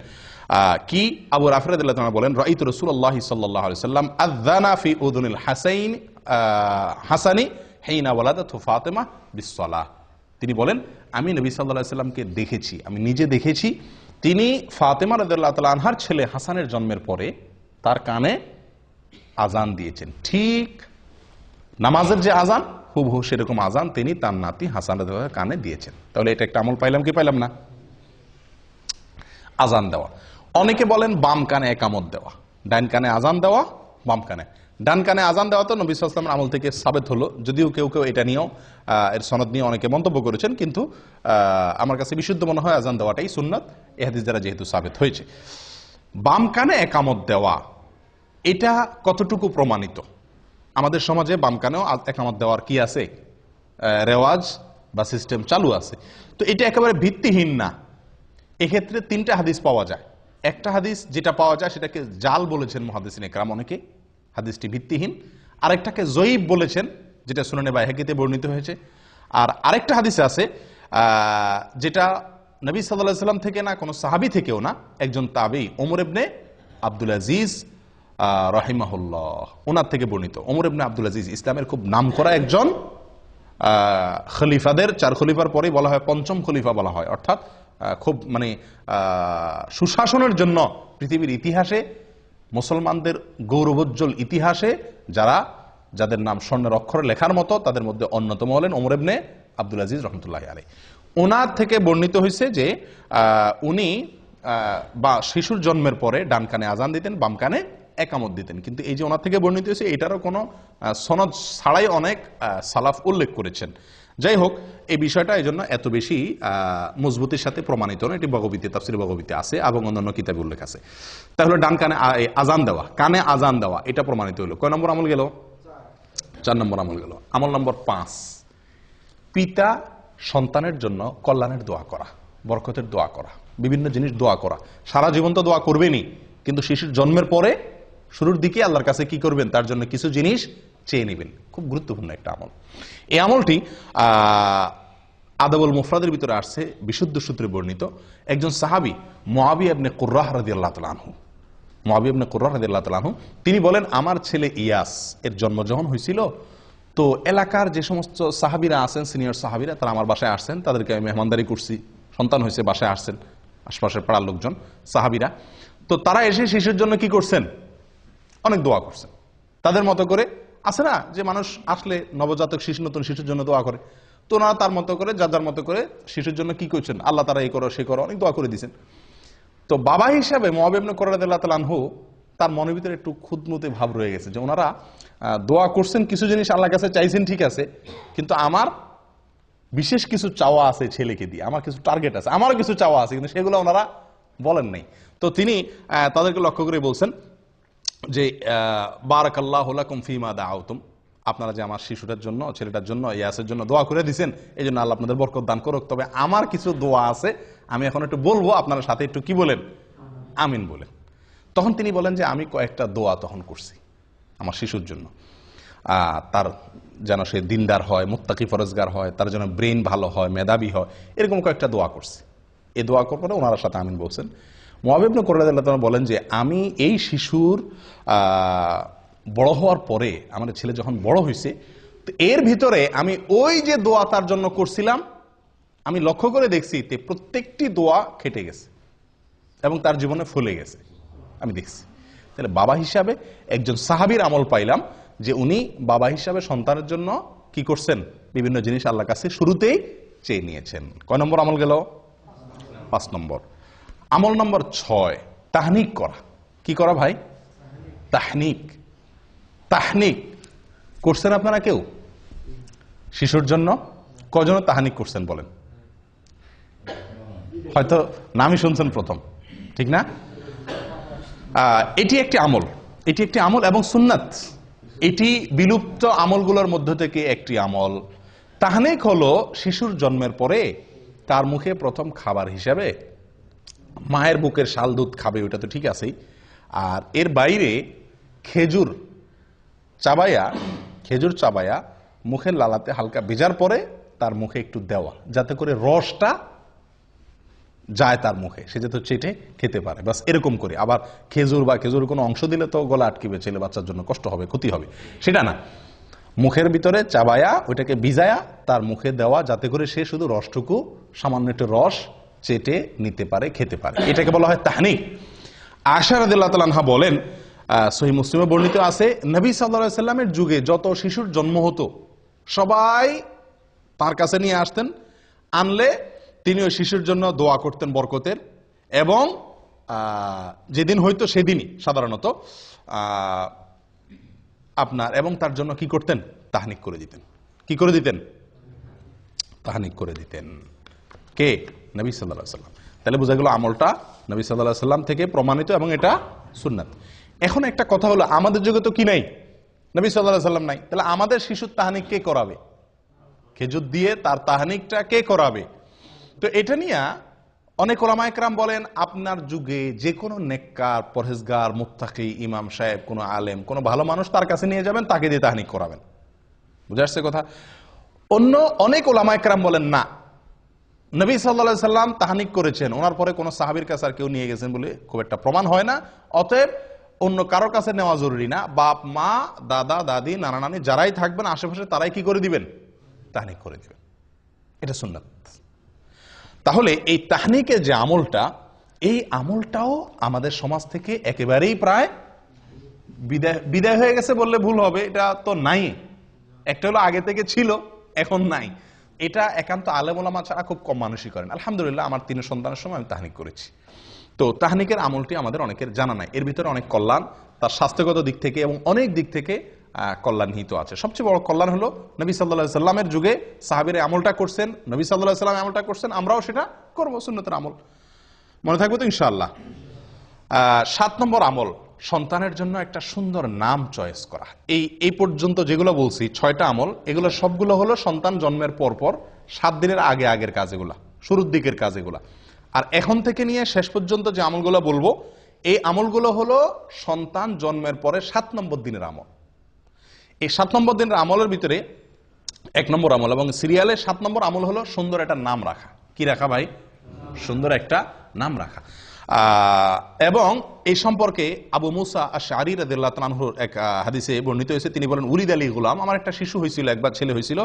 কি আবু রাফি রাদিয়াল্লাহু তাআলা বলেন, রাআইতু রাসূলুল্লাহ সাল্লাল্লাহু আলাইহি ওয়াসাল্লাম আযানা ফি উযুনিল হাসানি হিনা ওয়ালাদাতু ফাতিমা বিসসালাহ। তিনি বলেন, আমি নবী সাল্লাল্লাহু আলাইহি ওয়াসাল্লামকে দেখেছি, আমি নিজে দেখেছি, তিনি ফাতিমা রাদিয়াল্লাহু তাআলা আনহার ছেলে হাসানের জন্মের পরে তার কানে আজান দিয়েছেন। ঠিক নামাজের যে আজান, হুবহু সেরকম আজান তিনি তার নাতি হাসান রাদিয়াল্লাহু তাআলার কানে দিয়েছেন। তাহলে এটা একটা আমল পাইলাম কি পাইলাম না? আজান দেওয়া। অনেকে বলেন বাম কানে একামত দেওয়া, ডান কানে আজান দেওয়া, বাম কানে। ডান কানে আজান দেওয়া তো নবী সাল্লাল্লাহু আলাইহি ওয়াসাল্লামের আমল থেকে সাবেত হলো, যদিও কেউ কেউ এটা নিয়েও এর সনদ নিয়ে অনেকে মন্তব্য করেছেন, কিন্তু আমার কাছে বিশুদ্ধ মনে হয় আজান দেওয়াটাই সুন্নাত, এই হাদিস দ্বারা যেহেতু সাবেত হয়েছে। বাম কানে একামত দেওয়া, এটা কতটুকু প্রমাণিত? আমাদের সমাজে বাম কানেও একামত দেওয়ার কি আছে? রেওয়াজ বা সিস্টেম চালু আছে। তো এটা একেবারে ভিত্তিহীন না। এক্ষেত্রে 3টা হাদিস পাওয়া যায়। একটা হাদিস যেটা পাওয়া যায় সেটাকে জাল বলেছেন মুহাদ্দিসিন ইকরাম অনেকে, হাদিসটি ভিত্তিহীন। আরেকটাকে জয়ীব বলেছেন, যেটা সুনানে বাইহাকিতে বর্ণিত হয়েছে। আর আরেকটা হাদিস আছে যেটা নবী সাল্লাল্লাহু আলাইহি ওয়াসাল্লাম থেকে না, কোনো সাহাবী থেকেও না, একজন তাবী ওমর ইবনে আব্দুল আজিজ রাহিমাহুল্লাহ, ওনার থেকে বর্ণিত। ওমর ইবনে আব্দুল আজিজ ইসলামের খুব নামকরা একজন খলিফাদের, 4 খলিফার পরেই বলা হয় 5ম খলিফা বলা হয়, অর্থাৎ খুব সুশাসনের জন্য পৃথিবীর ইতিহাসে, মুসলমানদের গৌরবোজ্জ্বল ইতিহাসে যাদের নাম স্বর্ণের অক্ষরে লেখার মতো, তাদের মধ্যে অন্যতম হলেন ওমর ইবনে আব্দুল আজিজ রাহমাতুল্লাহি আলাইহি। ওনার থেকে বর্ণিত হয়েছে যে উনি বা শিশুর জন্মের পরে ডান কানে আজান দিতেন, বাম কানে একামত দিতেন। কিন্তু এই যে ওনার থেকে বর্ণিত হয়েছে, এটারও কোনো সনদ ছাড়াই অনেক সালাফ উল্লেখ করেছেন। যাই হোক, এই বিষয়টা এই জন্য এত বেশি মজবুতির সাথে প্রমাণিত না। এটি বগবীতে, তাফসীর বগবীতে আছে এবং অন্যান্য কিতাবে উল্লেখ আছে। তাহলে ডান কানে আজান দেওয়া, কানে আজান দেওয়া, এটা প্রমাণিত হলো। কয় নম্বর আমল গেল? 4 নম্বর আমল গেল। আমল নম্বর 5, পিতা সন্তানের জন্য কল্যাণের দোয়া করা, বরকতের দোয়া করা, বিভিন্ন জিনিস দোয়া করা। সারা জীবন তো দোয়া করবেনই, কিন্তু শিশুর জন্মের পরে শুরুর দিকে আল্লাহর কাছে কি করবেন? তার জন্য কিছু জিনিস চেয়ে নেবেন। খুব গুরুত্বপূর্ণ একটা আমল। এই আমলটি আদাবুল মুফরাদের ভিতরে আসছে, বিশুদ্ধ সূত্রে বর্ণিত। একজন সাহাবী মুআবিয়া ইবনে কুররাহ রাদিয়াল্লাহু তাআলা আনহু, মুআবিয়া ইবনে কুররাহ রাদিয়াল্লাহু তাআলা আনহু, তিনি বলেন, আমার ছেলে ইয়াস এর জন্ম যখন হয়েছিল, তো এলাকার যে সমস্ত সাহাবীরা আছেন, সিনিয়র সাহাবীরা, তারা আমার বাসায় আসছেন, তাদেরকে আমি মেহমানদারি করছি। সন্তান হয়েছে, বাসায় আসছেন আশপাশের পাড়ার লোকজন, সাহাবীরা। তো তারা এসে শিশুর জন্য কি করছেন? অনেক দোয়া করছেন তাদের মতো করে। আছে না যে মানুষ আসলে নবজাতক শিশু, নতুন শিশুর জন্য দোয়া করে, তো ওনারা তার মতো করে, যার মতো করে শিশুর জন্য কি করছেন? আল্লাহ তারা এই করো, সে করো, অনেক দোয়া করে দিয়েছেন। তো বাবা হিসাবে মুআবিয়া ইবনে কুররাহ রাদিয়াল্লাহু তাআলা আনহু, তার মনের ভিতরে একটু খুঁতমুতে ভাব রয়ে গেছে যে ওনারা দোয়া করছেন, কিছু জিনিস আল্লাহর কাছে চাইছেন, ঠিক আছে, কিন্তু আমার বিশেষ কিছু চাওয়া আছে ছেলেকে দিয়ে, আমার কিছু টার্গেট আছে, আমারও কিছু চাওয়া আছে, কিন্তু সেগুলো ওনারা বলেন নাই। তো তিনি তাদেরকে লক্ষ্য করে বলছেন যে বারাকাল্লাহু লাকুম ফীমা দাআউতুম, আপনারা যে আমার শিশুটার জন্য, ছেলেটার জন্য, ইয়াসের জন্য দোয়া করে দিয়েছেন, এই জন্য আল্লাহ আপনাদের বরকত দান করুক। তবে আমার কিছু দোয়া আছে, আমি এখন একটু বলবো, আপনারা সাথে একটু কি বলেন, আমিন বলেন। তখন তিনি বলেন যে আমি কয়েকটা দোয়া তখন করছি আমার শিশুর জন্য, তার যেন সে দিনদার হয়, মুত্তাকি ফরজগার হয়, তার যেন ব্রেন ভালো হয়, মেধাবী হয়, এরকম কয়েকটা দোয়া করছি। এই দোয়া করার পরে ওনার সাথে আমিন বলছেন। মুআবিয়া ইবনে কুরাইযা রাদিয়াল্লাহু তাআলা বলেন যে আমি এই শিশুর বড় হওয়ার পরে, আমাদের ছেলে যখন বড় হয়েছে, তো এর ভিতরে আমি ওই যে দোয়া তার জন্য করছিলাম, আমি লক্ষ্য করে দেখছি তে প্রত্যেকটি দোয়া খেটে গেছে এবং তার জীবনে ফলে গেছে, আমি দেখছি। তাহলে বাবা হিসাবে একজন সাহাবীর আমল পাইলাম যে উনি বাবা হিসাবে সন্তানের জন্য কি করছেন, বিভিন্ন জিনিস আল্লাহর কাছে শুরুতেই চেয়ে নিয়েছেন। কয় নম্বর আমল গেল? 5 নম্বর। আমল নম্বর 6, তাহনিক করা। কি করা ভাই? তাহনিক। তাহনিক করছেন আপনারা কেউ শিশুর জন্য? কজন তাহনিক করছেন বলেন? হয়তো নামই শুনছেন প্রথম, ঠিক না? এটি একটি আমল, এটি একটি আমল এবং সুন্নাত। এটি বিলুপ্ত আমলগুলোর মধ্য থেকে একটি আমল। তাহনিক হলো শিশুর জন্মের পরে তার মুখে প্রথম খাবার হিসাবে মায়ের বুকের শাল দুধ খাবে, ওটা তো ঠিক আছেই। আর এর বাইরে খেজুর চাবায়া মুখের লালাতে হালকা ভেজার পরে তার মুখে একটু দেওয়া, যাতে করে রসটা যায় তার মুখে, সে যাতে চেটে খেতে পারে, বাস এরকম করে। আবার খেজুর বা খেজুর কোনো অংশ দিলে তো গলা আটকিবে, ছেলে বাচ্চার জন্য কষ্ট হবে, ক্ষতি হবে, সেটা না। মুখের ভিতরে চাবায়া ওইটাকে ভিজায়া তার মুখে দেওয়া, যাতে করে সে শুধু রসটুকু, সামান্য একটু রস চেটে নিতে পারে, খেতে পারে। এটাকে বলা হয় তাহনিক। আয়েশা রাদিয়াল্লাহু তাআলা আনহা বলেন, সহিহ মুসলিমে বর্ণিত আছে, নবী সাল্লাল্লাহু আলাইহি সাল্লামের যুগে যত শিশুর জন্ম হতো সবাই তার কাছে নিয়ে আসতেন, আনলে তিনি ওই শিশুর জন্য দোয়া করতেন বরকতের, এবং যেদিন হয়তো সেদিনই সাধারণত আপনার, এবং তার জন্য কি করতেন, তাহনিক করে দিতেন। কি করে দিতেন? তাহনিক করে দিতেন। কে? নবী সাল্লাল্লাহু আলাইহি সাল্লাম। তাহলে বোঝা গেল আমলটা নবী সাল্লাল্লাহু আলাইহি সাল্লাম থেকে প্রমাণিত এবং এটা সুন্নাত। এখন একটা কথা হলো, আমাদের যুগে তো কি নাই, নবী সাল্লাল্লাহু আলাইহি সাল্লাম নাই, তাহলে আমাদের শিশুর তাহনিক কে করাবে? খেজুর দিয়ে তার তাহনিকটা কে করাবে? তো এটা নিয়ে অনেক ওলামায়ে কেরাম বলেন, আপনার যুগে যে কোনো নেককার, পরহেজগার, মুত্তাকি, ইমাম সাহেব, কোনো আলেম, কোনো ভালো মানুষ তার কাছে নিয়ে যাবেন, তাকে দিয়ে তাহনিক করাবেন। বুঝে আসছে কথা? অন্য অনেক ওলামায়ে কেরাম বলেন না, নবী সাল্লাল্লাহু আলাইহি সাল্লাম তাহনিক করেছেন, ওনার পরে কোনো সাহাবীর কাছে আর কেউ নিয়ে গেছেন বলে খুব একটা প্রমাণ হয় না, অতএব অন্য কারোর কাছে নেওয়া জরুরি না। বাপ মা, দাদা দাদি, নানা নানি যারাই থাকবেন আশেপাশে, তারাই কি করে দিবেন, তাহনিক করে দিবেন। এটা সুন্নাত। তাহলে এই তাহনিকের যে আমলটা, এই আমলটাও আমাদের সমাজ থেকে একেবারেই প্রায় বিদায় হয়ে গেছে বললে ভুল হবে, এটা তো নাই। একটা হলো আগে থেকে ছিল, এখন নাই। এটা একান্ত আলেম ওলামা ছাড়া খুব কম মানুষই করেন। আলহামদুলিল্লাহ, আমার 3 সন্তানের সময় আমি তাহনিক করেছি। তো তাহনিকের আমলটি আমাদের অনেকের জানা নাই। এর ভিতরে অনেক কল্যাণ, তার স্বাস্থ্যগত দিক থেকে এবং অনেক দিক থেকে কল্যাণ নিহিত আছে। সবচেয়ে বড় কল্যাণ হলো, নবী সাল্লাল্লাহু আলাইহি সাল্লামের যুগে সাহাবীরা আমলটা করছেন, নবী সাল্লাল্লাহু আলাইহি সাল্লাম আমলটা করছেন, আমরাও সেটা করব, সুন্নতের আমল। মনে থাকবে তো ইনশাআল্লাহ? 7 নম্বর আমল, সন্তানের জন্য একটা সুন্দর নাম চয়েস করা। এই পর্যন্ত যেগুলো বলছি 6টা আমল, এগুলো সবগুলো হলো সন্তান জন্মের পর 7 দিনের আগের কাজ, এগুলা শুরুর দিকের কাজ এগুলা। আর এখন থেকে নিয়ে শেষ পর্যন্ত যে আমলগুলো বলবো, এই আমলগুলো হলো সন্তান জন্মের পরে 7 নম্বর দিনের আমল। এই 7 নম্বর দিনের আমলের ভিতরে 1 নম্বর আমল, এবং সিরিয়ালে 7 নম্বর আমল হলো সুন্দর একটা নাম রাখা। কি রাখা ভাই? সুন্দর একটা নাম রাখা। এবং এই সম্পর্কে আবু মুসা আশআরী রাদিয়াল্লাহু তাআলা আনহুর এক হাদিসে বর্ণিত হয়েছে, তিনি বলেন, উলিদ আলী গুলাম, আমার একটা শিশু হয়েছিল, একবার ছেলে হয়েছিল।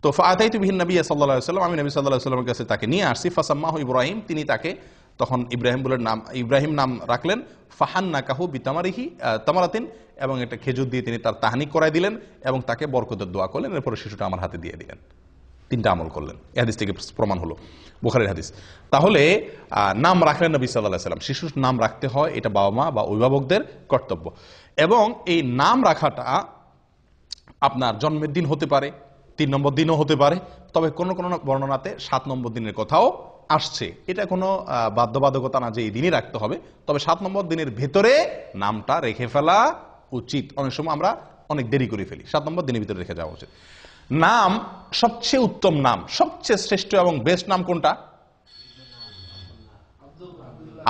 তো ফাআতাইতু বিহিন নবী সাল্লাল্লাহু আলাইহি ওয়াসাল্লাম, আমি নবী সাল্লাল্লাহু আলাইহি ওয়াসাল্লামের কাছে তাকে নিয়ে আসছি। ফাসাম্মাহু ইব্রাহিম, তিনি তাকে তখন ইব্রাহিম নাম রাখলেন। ফাহান্নাকাহু বিতামারিহি তামারাতিন, এবং একটা খেজুর দিয়ে তিনি তার তাহনিক করাই দিলেন এবং তাকে বরকতের দোয়া করলেন। এরপরে শিশুটা আমার হাতে দিয়ে দিলেন। 3টা আমল করলেন। এই হাদিস থেকে প্রমাণ হলো, বুখারীর হাদিস। তাহলে নাম রাখলেন নবী সাল্লাল্লাহু আলাইহি ওয়াসাল্লাম। শিশুর নাম রাখতে হয়, এটা বাবা মা বা অভিভাবকদের কর্তব্য। এবং এই নাম রাখাটা আপনার জন্মের দিন হতে পারে, 3 নম্বর দিনও হতে পারে, তবে কোন কোন বর্ণনাতে 7 নম্বর দিনের কথাও আসছে, এটা কোনো বাধ্যবাধকতা না যে এই দিনই রাখতে হবে, তবে 7 নম্বর দিনের ভেতরে নামটা রেখে ফেলা উচিত। অনেক সময় আমরা অনেক দেরি করে ফেলি, 7 নম্বর দিনের ভিতরে রেখে যাওয়া উচিত। নাম, সবচেয়ে উত্তম নাম, সবচেয়ে শ্রেষ্ঠ এবং বেস্ট নাম কোনটা?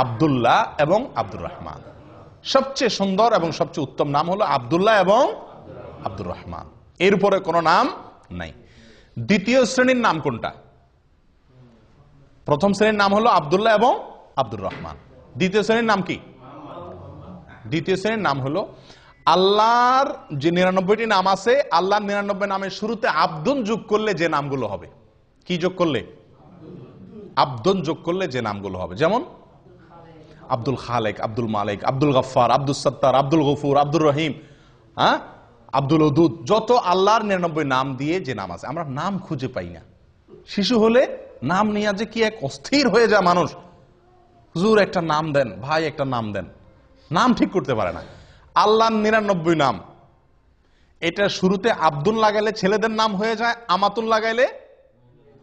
আব্দুল্লাহ এবং আব্দুর রহমান। সবচেয়ে সুন্দর এবং সবচেয়ে উত্তম নাম হলো আব্দুল্লাহ এবং আব্দুর রহমান, এর উপরে কোনো নাম নাই। দ্বিতীয় শ্রেণীর নাম কোনটা? প্রথম শ্রেণীর নাম হলো আব্দুল্লাহ এবং আব্দুর রহমান। দ্বিতীয় শ্রেণীর নাম কি? দ্বিতীয় শ্রেণীর নাম হলো আল্লাহর যে 99টি নাম আছে, আল্লাহর 99 নামের শুরুতে আব্দুন যোগ করলে যে নামগুলো হবে। কি যোগ করলে? আব্দুন যোগ করলে যে নামগুলো হবে। যেমন আব্দুল খালেক, আব্দুল মালিক, আব্দুল গফফার, আব্দুল সত্তার, আব্দুল গফুর, আব্দুর রহিম, আব্দুল ওদুদ, যত আল্লাহর 99 নাম দিয়ে যে নাম আছে, আমরা নাম খুঁজে পাই না। শিশু হলে নাম নিয়ে যে কি এক অস্থির হয়ে যায় মানুষ। হুজুর একটা নাম দেন, ভাই একটা নাম দেন, নাম ঠিক করতে পারে না। আল্লাহর 99 নাম, এটা শুরুতে আব্দুল লাগাইলে ছেলেদের নাম হয়ে যায়, আমাতুন লাগাইলে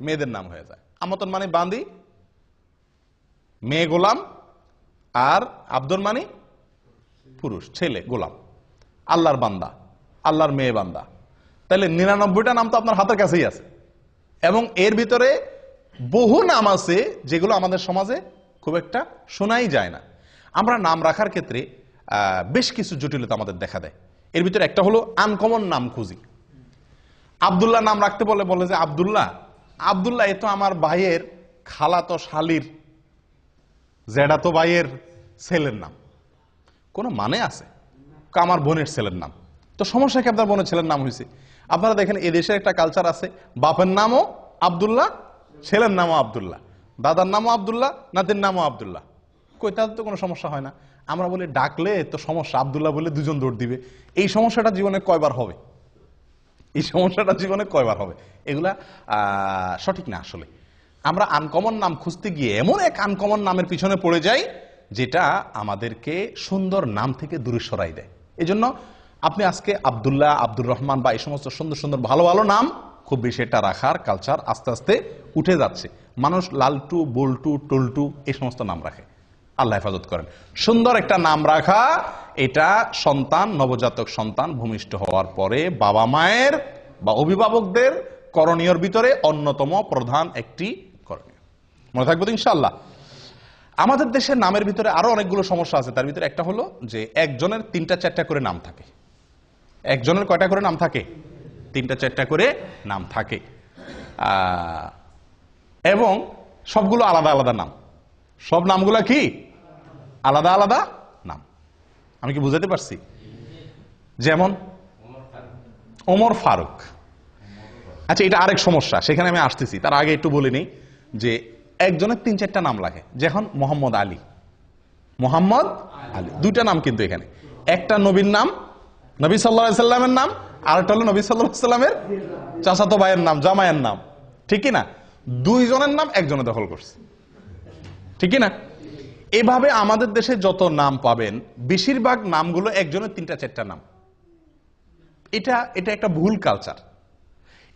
মেয়েদের নাম হয়ে যায়। আমাতুন মানে বান্দি, মেয়ে গোলাম, আর আব্দুল মানে পুরুষ, ছেলে গোলাম, আল্লাহর বান্দা, আল্লাহর মেয়ে বান্দা। তাহলে 99টা নাম তো আপনার হাতের কাছেই আছে, এবং এর ভিতরে বহু নাম আছে যেগুলো আমাদের সমাজে খুব একটা শোনাই যায় না। আমরা নাম রাখার ক্ষেত্রে বেশ কিছু জটিলতা আমাদের দেখা দেয়। এর ভিতরে একটা হলো আনকমন নাম খুঁজি। আব্দুল্লাহ নাম রাখতে বলে যে আব্দুল্লাহ, আব্দুল্লাহ এ তো আমার ভাইয়ের খালাতো শালির জেডাতো ভাইয়ের ছেলের নাম, কোনো মানে আছে? আমার বোনের ছেলের নাম। তো সমস্যা কি? আপনার বোনের ছেলের নাম হয়েছে। আপনারা দেখেন এদেশের একটা কালচার আছে, বাপের নামও আব্দুল্লাহ, ছেলের নামও আব্দুল্লাহ, দাদার নামও আব্দুল্লাহ, নাতির নামও আব্দুল্লাহ। কই, তাদের তো কোনো সমস্যা হয় না। আমরা বলি ডাকলে তো সমস্যা, আব্দুল্লাহ বলে দুজন দৌড় দিবে। এই সমস্যাটা জীবনে কয়বার হবে? এই সমস্যাটা জীবনে কয়বার হবে? এগুলা সঠিক না। আসলে আমরা আনকমন নাম খুঁজতে গিয়ে এমন এক আনকমন নামের পিছনে পড়ে যাই যেটা আমাদেরকে সুন্দর নাম থেকে দূরে সরাই দেয়। এই জন্য আপনি আজকে আব্দুল্লাহ, আব্দুর রহমান বা এই সমস্ত সুন্দর সুন্দর ভালো ভালো নাম খুব বেশি এটা রাখার কালচার আস্তে আস্তে উঠে যাচ্ছে। মানুষ লালটু, বল্টু, টল্টু এই সমস্ত নাম রাখে। আল্লাহ হেফাজত করেন। সুন্দর একটা নাম রাখা, এটা সন্তান, নবজাতক সন্তান ভূমিষ্ঠ হওয়ার পরে বাবা মায়ের বা অভিভাবকদের করণীয়র ভিতরে অন্যতম প্রধান একটি করণীয়। মনে থাকবে তো ইনশাআল্লাহ। আমাদের দেশের নামের ভিতরে আরো অনেকগুলো সমস্যা আছে। তার ভিতরে একটা হলো যে একজনের 3টা 4টা করে নাম থাকে। একজনের কয়টা করে নাম থাকে? 3টা 4টা করে নাম থাকে, এবং সবগুলো আলাদা আলাদা নাম। সব নামগুলা কি? আলাদা আলাদা নাম। আমি কি বুঝাতে পারছি? যেমন ওমর ফারুক। আচ্ছা, এটা আরেক সমস্যা, সেখানে আমি আসতেছি। তার আগে একটু বলে নিই যে একজনের 3-4টা নাম লাগে। যেমন মোহাম্মদ আলী, মোহাম্মদ আলী, 2টা নাম কিন্তু এখানে। একটা নবীর নাম, নবী সাল্লাল্লাহু আলাইহি সাল্লামের নাম, আর একটা হলো নবী সাল্লাল্লাহু আলাইহি সাল্লামের চাচাতো ভাইয়ের নাম, জামাইয়ের নাম। ঠিক কি না? 2 জনের নাম একজনে দখল করছে। ঠিক কি না? এভাবে আমাদের দেশে যত নাম পাবেন বেশিরভাগ নামগুলো একজনের 3টা 4টা নাম। এটা একটা ভুল কালচার।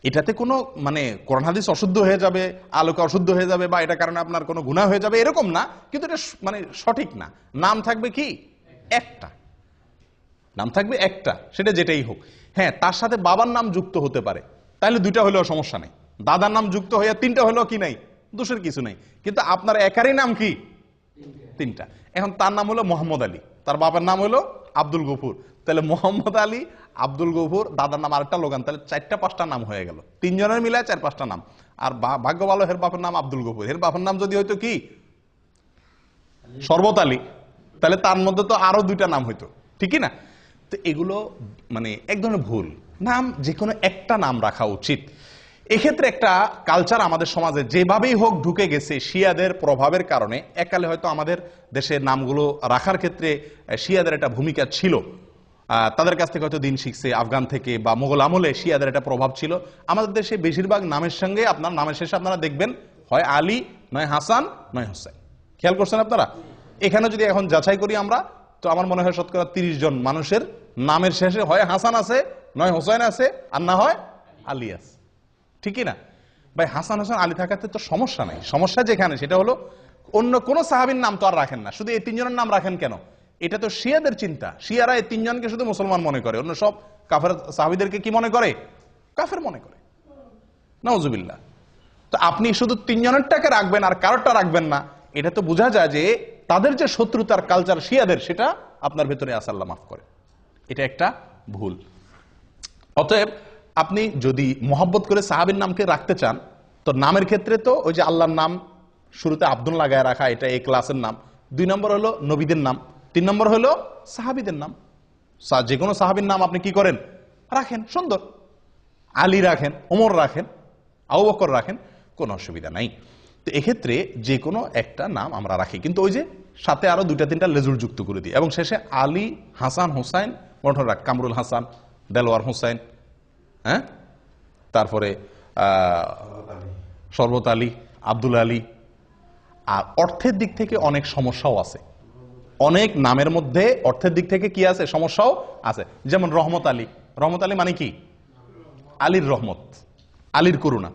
এটাতে কোনো মানে কোরআন হাদিস অশুদ্ধ হয়ে যাবে, আলোকে অশুদ্ধ হয়ে যাবে, বা এটা কারণে আপনার কোনো গুনাহ হয়ে যাবে এরকম না, কিন্তু এটা মানে সঠিক না। নাম থাকবে কি? একটা নাম থাকবে, একটা, সেটা যেটাই হোক। হ্যাঁ, তার সাথে বাবার নাম যুক্ত হতে পারে, তাহলে 2টা হলেও সমস্যা নেই। দাদার নাম যুক্ত হয়ে 3টা হলেও কি নাই, দোষের কিছু নেই। কিন্তু আপনার একারই নাম কি? 3টা। এখন তার নাম হলো মোহাম্মদ আলী, তার বাবার নাম হলো আব্দুল গফুর। তাহলে মোহাম্মদ আলী, আব্দুল গফুর, দাদার নাম আরেকটা লোগান, তাহলে 4টা 5টা নাম হয়ে গেল। 3 জনের মিলায় 4-5টা নাম। আর ভাগ্য ভালো, হের বাপের নাম আব্দুল গফুর, হের বাপের নাম যদি হয়তো কি শরবত আলী, তাহলে তার মধ্যে তো আরো 2টা নাম হইতো। ঠিকই না? তো এগুলো মানে এক ধরনের ভুল। নাম যে কোনো একটা নাম রাখা উচিত। এক্ষেত্রে একটা কালচার আমাদের সমাজে যেভাবেই হোক ঢুকে গেছে শিয়াদের প্রভাবের কারণে। এককালে হয়তো আমাদের দেশের নামগুলো রাখার ক্ষেত্রে শিয়াদের একটা ভূমিকা ছিল, তাদের কাছ থেকে হয়তো দিন শিখছে, আফগান থেকে বা মোগল আমলে শিয়াদের একটা প্রভাব ছিল। আমাদের দেশে বেশিরভাগ নামের সঙ্গে আপনার নামের শেষে আপনারা দেখবেন হয় আলী, নয় হাসান, নয় হোসেন। খেয়াল করছেন আপনারা? এখানে যদি এখন যাচাই করি আমরা, তো আমার মনে হয় শতকরা 30 জন মানুষের নামের শেষে হয় হাসান আছে, নয় হোসেন আছে, আর না হয় আলী আছে। ঠিকই না? ভাই হাসান হোসেন আলী থাকাতে তো সমস্যা নাই, সমস্যা যেখানে সেটা হলো অন্য কোন সাহাবীর নাম তো আর রাখেন না, শুধু এই তিনজনের নাম রাখেন কেন? এটা তো শিয়াদের চিন্তা, শিয়ারা এই তিনজনকে শুধু মুসলমান মনে করে, অন্য সব কাফের সাহাবীদেরকে কি মনে করে? কাফের মনে করে। নাউজুবিল্লাহ। তো আপনি শুধু তিনজনেরটাকে রাখবেন আর কারোরটা রাখবেন না, এটা তো বোঝা যায় যে তাদের যে শত্রুতার কালচার শিয়াদের, সেটা আপনার ভেতরে আছে, আল্লাহ মাফ করে। এটা একটা ভুল। অতএব আপনি যদি মোহাব্বত করে সাহাবীর নামকে রাখতে চান, তো নামের ক্ষেত্রে তো ওই যে আল্লাহর নাম শুরুতে আব্দুল লাগায় রাখা, এটা এই ক্লাসের নাম। 2 নম্বর হলো নবীদের নাম, 3 নম্বর হলো সাহাবীদের নাম। যে কোনো সাহাবীর নাম আপনি কি করেন? রাখেন, সুন্দর। আলী রাখেন, ওমর রাখেন, আবু বকর রাখেন, কোনো অসুবিধা নাই। তো এক্ষেত্রে যে কোনো একটা নাম আমরা রাখি, কিন্তু ওই যে সাথে আরো 2-3টা লেজুর যুক্ত করে দিই, এবং শেষে আলী, হাসান, হোসাইন মনে রাখ, কামরুল হাসান, দেলোয়ার হোসাইন, হ্যাঁ, তারপরে শরবত আলী, আব্দুল আলী। আর অর্থের দিক থেকে অনেক সমস্যাও আছে, অনেক নামের মধ্যে অর্থের দিক থেকে কি আছে? সমস্যাও আছে। যেমন রহমত আলী, রহমত আলী মানে কি? আলীর রহমত, আলীর করুণা।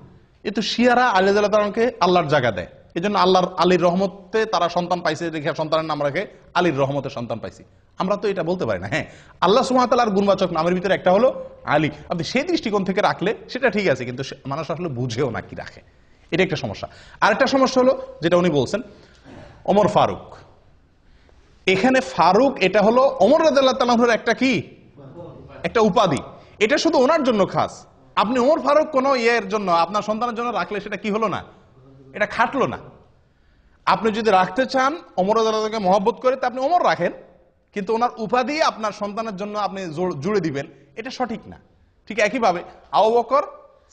এ তো শিয়ারা আলী রাদিয়াল্লাহু আল্লাহর জায়গা দেয়, এই জন্য আল্লাহর আলীর রহমতে তারা সন্তান পাইছে, দেখে সন্তানের নাম রাখে আলীর রহমতে সন্তান পাইছি। আমরা তো এটা বলতে পারি না। হ্যাঁ, আল্লাহ সুবহানাহু ওয়া তাআলার গুণবাচক নামের ভিতরে একটা হলো আলী। আপনি সেই দৃষ্টিকোণ থেকে রাখলে সেটা ঠিক আছে, কিন্তু মানুষ আসলে বুঝেও না কি রাখে, এটা একটা সমস্যা। আরেকটা সমস্যা হলো যেটা উনি বলছেন, ওমর ফারুক। এখানে ফারুক এটা হলো ওমর রাদিয়াল্লাহু তাআলার একটা কি, একটা উপাধি, এটা শুধু ওনার জন্য খাস। আপনি ওমর ফারুক কোন ইয়ের জন্য আপনার সন্তানের জন্য রাখলে সেটা কি হলো না? এটা খাটলো না। আপনি যদি রাখতে চান ওমর রাদিয়াল্লাহু তাআলাকে মহব্বত করে, তা আপনি ওমর রাখেন, কিন্তু ওনার উপাধি আপনার সন্তানের জন্য আপনি জুড়ে দিবেন, এটা সঠিক না। ঠিক একইভাবে আবু বকর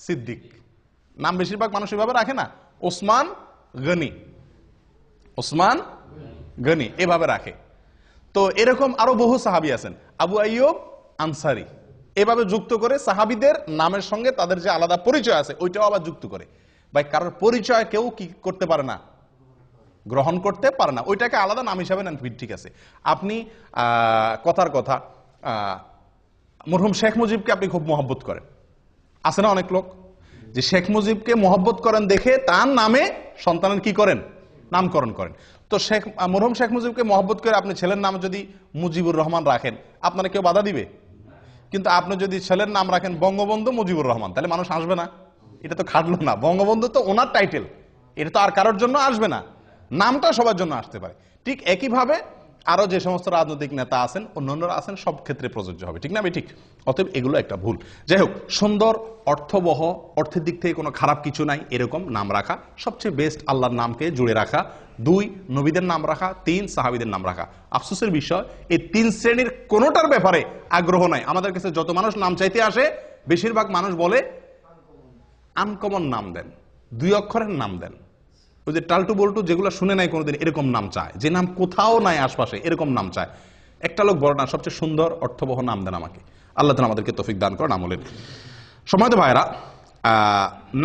সিদ্দিক নাম বেশিরভাগ মানুষ এভাবে রাখে না, ওসমান গনি, ওসমান গনি এভাবে রাখে। তো এরকম আরো বহু সাহাবী আছেন, আবু আইয়ুব আনসারী, এভাবে যুক্ত করে সাহাবীদের নামের সঙ্গে তাদের যে আলাদা পরিচয় আছে ওইটাও আবার যুক্ত করে। ভাই কারোর পরিচয় কেউ কি করতে পারে না, গ্রহণ করতে পারে না, ওইটাকে আলাদা নাম হিসাবে নেন, ঠিক আছে। আপনি কথার কথা মরহুম শেখ মুজিবকে আপনি খুব মহব্বত করেন, আছে না অনেক লোক যে শেখ মুজিবকে মহব্বত করেন দেখে তার নামে সন্তানের কি করেন? নামকরণ করেন। তো মরহুম শেখ মুজিবকে মহব্বত করে আপনি ছেলের নাম যদি মুজিবুর রহমান রাখেন, আপনারা কেউ বাধা দিবে? কিন্তু আপনি যদি ছেলের নাম রাখেন বঙ্গবন্ধু মুজিবুর রহমান, তাহলে মানুষ আসবে না? এটা তো খাটলো না। বঙ্গবন্ধু তো ওনার টাইটেল, এটা তো আর কারোর জন্য আসবে না, নামটা সবার জন্য আসতে পারে। ঠিক একইভাবে আরো যে সমস্ত রাজনৈতিক নেতা আছেন, অন্যান্যরা আছেন, সব ক্ষেত্রে প্রযোজ্য হবে, ঠিক না? ঠিক। অতএব এগুলো একটা ভুল। যাই হোক, সুন্দর, অর্থবহ, অর্থের দিক থেকে কোনো খারাপ কিছু নাই এরকম নাম রাখা সবচেয়ে বেস্ট। আল্লাহর নামকে জুড়ে রাখা, 2 নবীদের নাম রাখা, 3 সাহাবীদের নাম রাখা। আফসোসের বিষয় এই 3 শ্রেণীর কোনোটার ব্যাপারে আগ্রহ নাই। আমাদের কাছে যত মানুষ নাম চাইতে আসে, বেশিরভাগ মানুষ বলে আনকমন নাম দেন, 2 অক্ষরের নাম দেন, ওই যে টালটু বল্টু যেগুলো শুনে নাই কোনোদিন, এরকম নাম চায়, যে নাম কোথাও নাই আশপাশে, এরকম নাম চায়। একটা লোক বড় না, সবচেয়ে সুন্দর অর্থবহ নাম দেন আমাকে। আল্লাহ তাআলা আমাদেরকে তৌফিক দান করেন আমলের। সময়ত ভাইরা,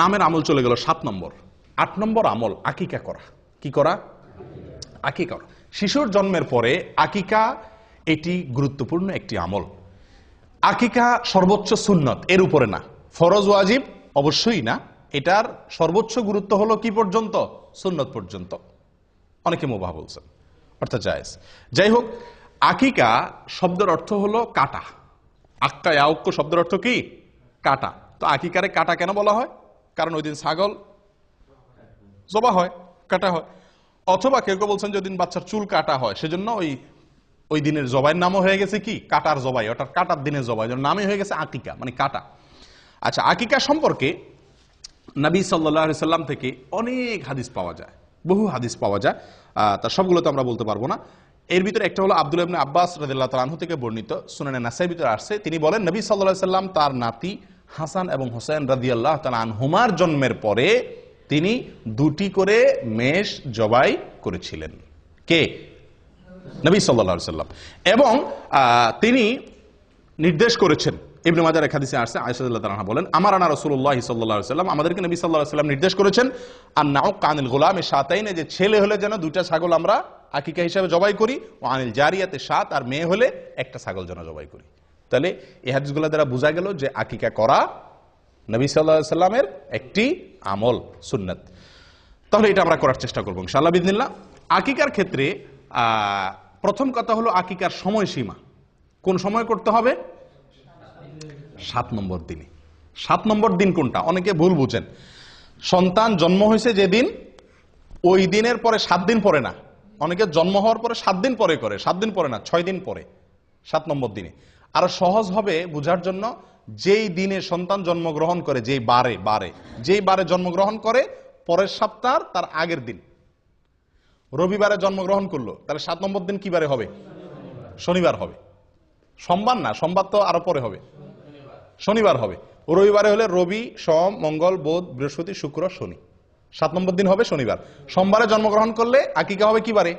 নামের আমল চলে গেল 7 নম্বর। 8 নম্বর আমল আকিকা করা। কি করা? আকিকা করা। শিশুর জন্মের পরে আকিকা, এটি গুরুত্বপূর্ণ একটি আমল। আকিকা সর্বোচ্চ সুন্নত, এর উপরে না। ফরজ ওয়াজিব অবশ্যই না, এটার সর্বোচ্চ গুরুত্ব হলো কি পর্যন্ত? সুন্নত পর্যন্ত। অনেকে মুবাহ বলছেন, অর্থাৎ জায়েজ। যাই হোক, আকিকা শব্দের অর্থ হলো কাটা। আক্কা ইয়াউক্ক শব্দের অর্থ কি? কাটা। তো আকিকারে কাটা কেন বলা হয়? কারণ ওই দিন ছাগল জবা হয়, কাটা হয়। অথবা কেউ কেউ বলছেন যে ওই দিন বাচ্চার চুল কাটা হয়, সেজন্য ওই দিনের জবাইয়ের নামও হয়ে গেছে কি? কাটার জবাই, অর্থাৎ কাটার দিনের জবাই, নামই হয়ে গেছে আকিকা, মানে কাটা। আচ্ছা, আকিকা সম্পর্কে নবী সাল্লাল্লাহু আলাইহি সাল্লাম থেকে অনেক হাদিস পাওয়া যায়, বহু হাদিস পাওয়া যায়। তার সবগুলো তো আমরা বলতে পারবো না। এর ভিতরে একটা হলো আব্দুল্লাহ ইবনে আব্বাস রাদিয়াল্লাহু তাআলা আনহু থেকে বর্ণিত, সুনানে নাসাঈর ভিতরে আসছে। তিনি বলেন, নবী সাল্লাল্লাহু আলাইহি সাল্লাম তার নাতি হাসান এবং হোসেন রাদিয়াল্লাহু তাআলা আনহুমার জন্মের পরে তিনি 2টি করে মেষ জবাই করেছিলেন। কে? নবী সাল্লাল্লাহু আলাইহি সাল্লাম। এবং তিনি নির্দেশ করেছেন, ইবনে মাজাহ এর হাদিসে আসছে, আয়েশা রাদিয়াল্লাহু তাআলা বলেন, আমারানা রাসূলুল্লাহ সাল্লাল্লাহু আলাইহি সাল্লাম, আমাদেরকে নবী সাল্লাল্লাহু আলাইহি সাল্লাম নির্দেশ করেছেন, আন-নাউক আনিল গুলামি শাতাইন, যে ছেলে হলে যেন 2টা ছাগল আমরা আকিকা হিসাবে জবাই করি, ও আনিল জারিয়াতে শাত, আর মেয়ে হলে একটা ছাগল যেন জবাই করি। তাহলে এই হাদিসগুলো দ্বারা বোঝা গেল যে আকিকা করা নবী সাল্লাল্লাহু আলাইহি সাল্লামের একটি আমল, সুন্নাত। তাহলে এটা আমরা করার চেষ্টা করবো ইনশাআল্লাহ বিইজনিল্লাহ। আকিকার ক্ষেত্রে প্রথম কথা হলো আকিকার সময়সীমা। কোন সময় করতে হবে? 7 নম্বর দিনে। 7 নম্বর দিন কোনটা? অনেকে ভুল বুঝেন। সন্তান জন্ম হয়েছে যেদিন, ওই দিনের পরে 7 দিন পরে না। অনেকে জন্ম হওয়ার পরে 7 দিন পরে করে, 7 দিন পরে না, 6 দিন পরে, 7 নম্বর দিনে। আর সহজ হবে বোঝার জন্য, যেই দিনে সন্তান জন্মগ্রহণ করে, যেই বারে জন্মগ্রহণ করে, পরের সপ্তাহ তার আগের দিন। রবিবারে জন্মগ্রহণ করলো, তাহলে 7 নম্বর দিন কি বারে হবে? শনিবার হবে। সোমবার না, সোমবার তো আরো পরে হবে, শনিবার হবে। রবিবারে হলে রবি, সোম, মঙ্গল, বুধ, বৃহস্পতি, শুক্র, শনি। 7 নম্বর দিন হবে শনিবার। সোমবারে জন্মগ্রহণ করলে আকিকা হবে কি বারে?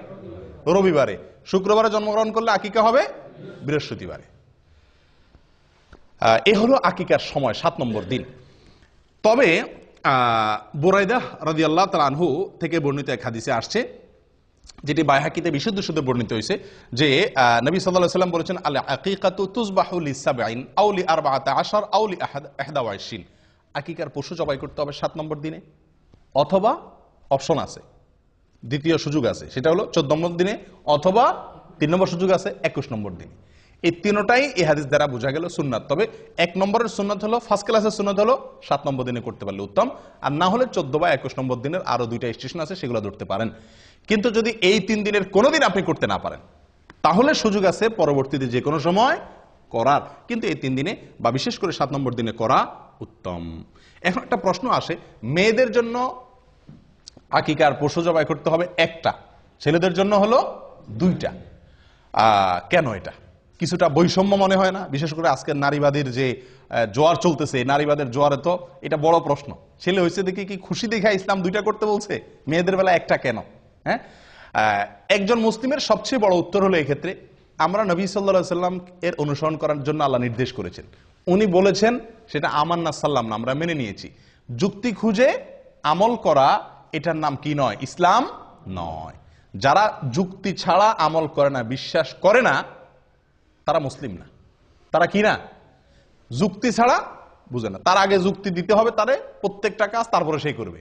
রবিবারে। শুক্রবারে জন্মগ্রহণ করলে আকিকা হবে বৃহস্পতিবারে। এ হলো আকিকার সময়, 7 নম্বর দিন। তবে বুরাইদা রাদিয়াল্লাহু তাআলা আনহু থেকে বর্ণিত এক হাদিসে আসছে, যেটি বাইহাকিতে বিশুদ্ধ শুদ্ধ বর্ণিত হয়েছে, যে নবী সাল্লাল্লাহু আলাইহি ওয়াসাল্লাম বলেছেন, আল আকিকাতু তুযবাহু লিসাবঈন আও লি14 আও লি 21। আকিকার পশু জবাই করতে হবে 7 নম্বর দিনে, অথবা অপশন আছে, দ্বিতীয় সুযোগ আছে, সেটা হলো 14 নম্বর দিনে, অথবা 3 নম্বর সুযোগ আছে 21 নম্বর দিনে। এই তিনটাই এই হাদিস দ্বারা বোঝা গেল সুন্নাত। তবে 1 নম্বরের সুন্নাত হলো, ফার্স্ট ক্লাসের সুন্নাত হলো 7 নম্বর দিনে করতে পারলে উত্তম, আর না হলে 14 বা 21 নম্বর দিনের আরো 2টা স্টেশন আছে, সেগুলো ধরতে পারেন। কিন্তু যদি এই 3 দিনের কোনোদিন আপনি করতে না পারেন, তাহলে সুযোগ আছে পরবর্তীতে যে কোনো সময় করার, কিন্তু এই 3 দিনে বা বিশেষ করে 7 নম্বর দিনে করা উত্তম। এখন একটা প্রশ্ন আসে, মেয়েদের জন্য আকিকার পশু জবাই করতে হবে একটা, ছেলেদের জন্য হলো 2টা। কেন? এটা কিছুটা বৈষম্য মনে হয় না? বিশেষ করে আজকের নারীবাদীর যে জোয়ার চলতেছে, নারীবাদের জোয়ারে তো এটা বড় প্রশ্ন। ছেলে হয়েছে দেখে কি খুশি দেখা ইসলাম 2টা করতে বলছে, মেয়েদের বেলা একটা কেন? হ্যাঁ, একজন মুসলিমের সবচেয়ে বড় উত্তর হলো এক্ষেত্রে, আমরা নবী সাল্লাল্লাহু আলাইহি ওয়াসাল্লাম এর অনুসরণ করার জন্য আল্লাহ নির্দেশ করেছেন। উনি বলেছেন, সেটা আমান্না সাল্লাম না, আমরা মেনে নিয়েছি। যুক্তি খুঁজে আমল করা, এটার নাম কি নয়? ইসলাম নয়। যারা যুক্তি ছাড়া আমল করে না, বিশ্বাস করে না, তারা মুসলিম না। তারা কি না? যুক্তি ছাড়া বুঝে না। তার আগে যুক্তি দিতে হবে তারে, প্রত্যেকটা কাজ তারপরে সেই করবে।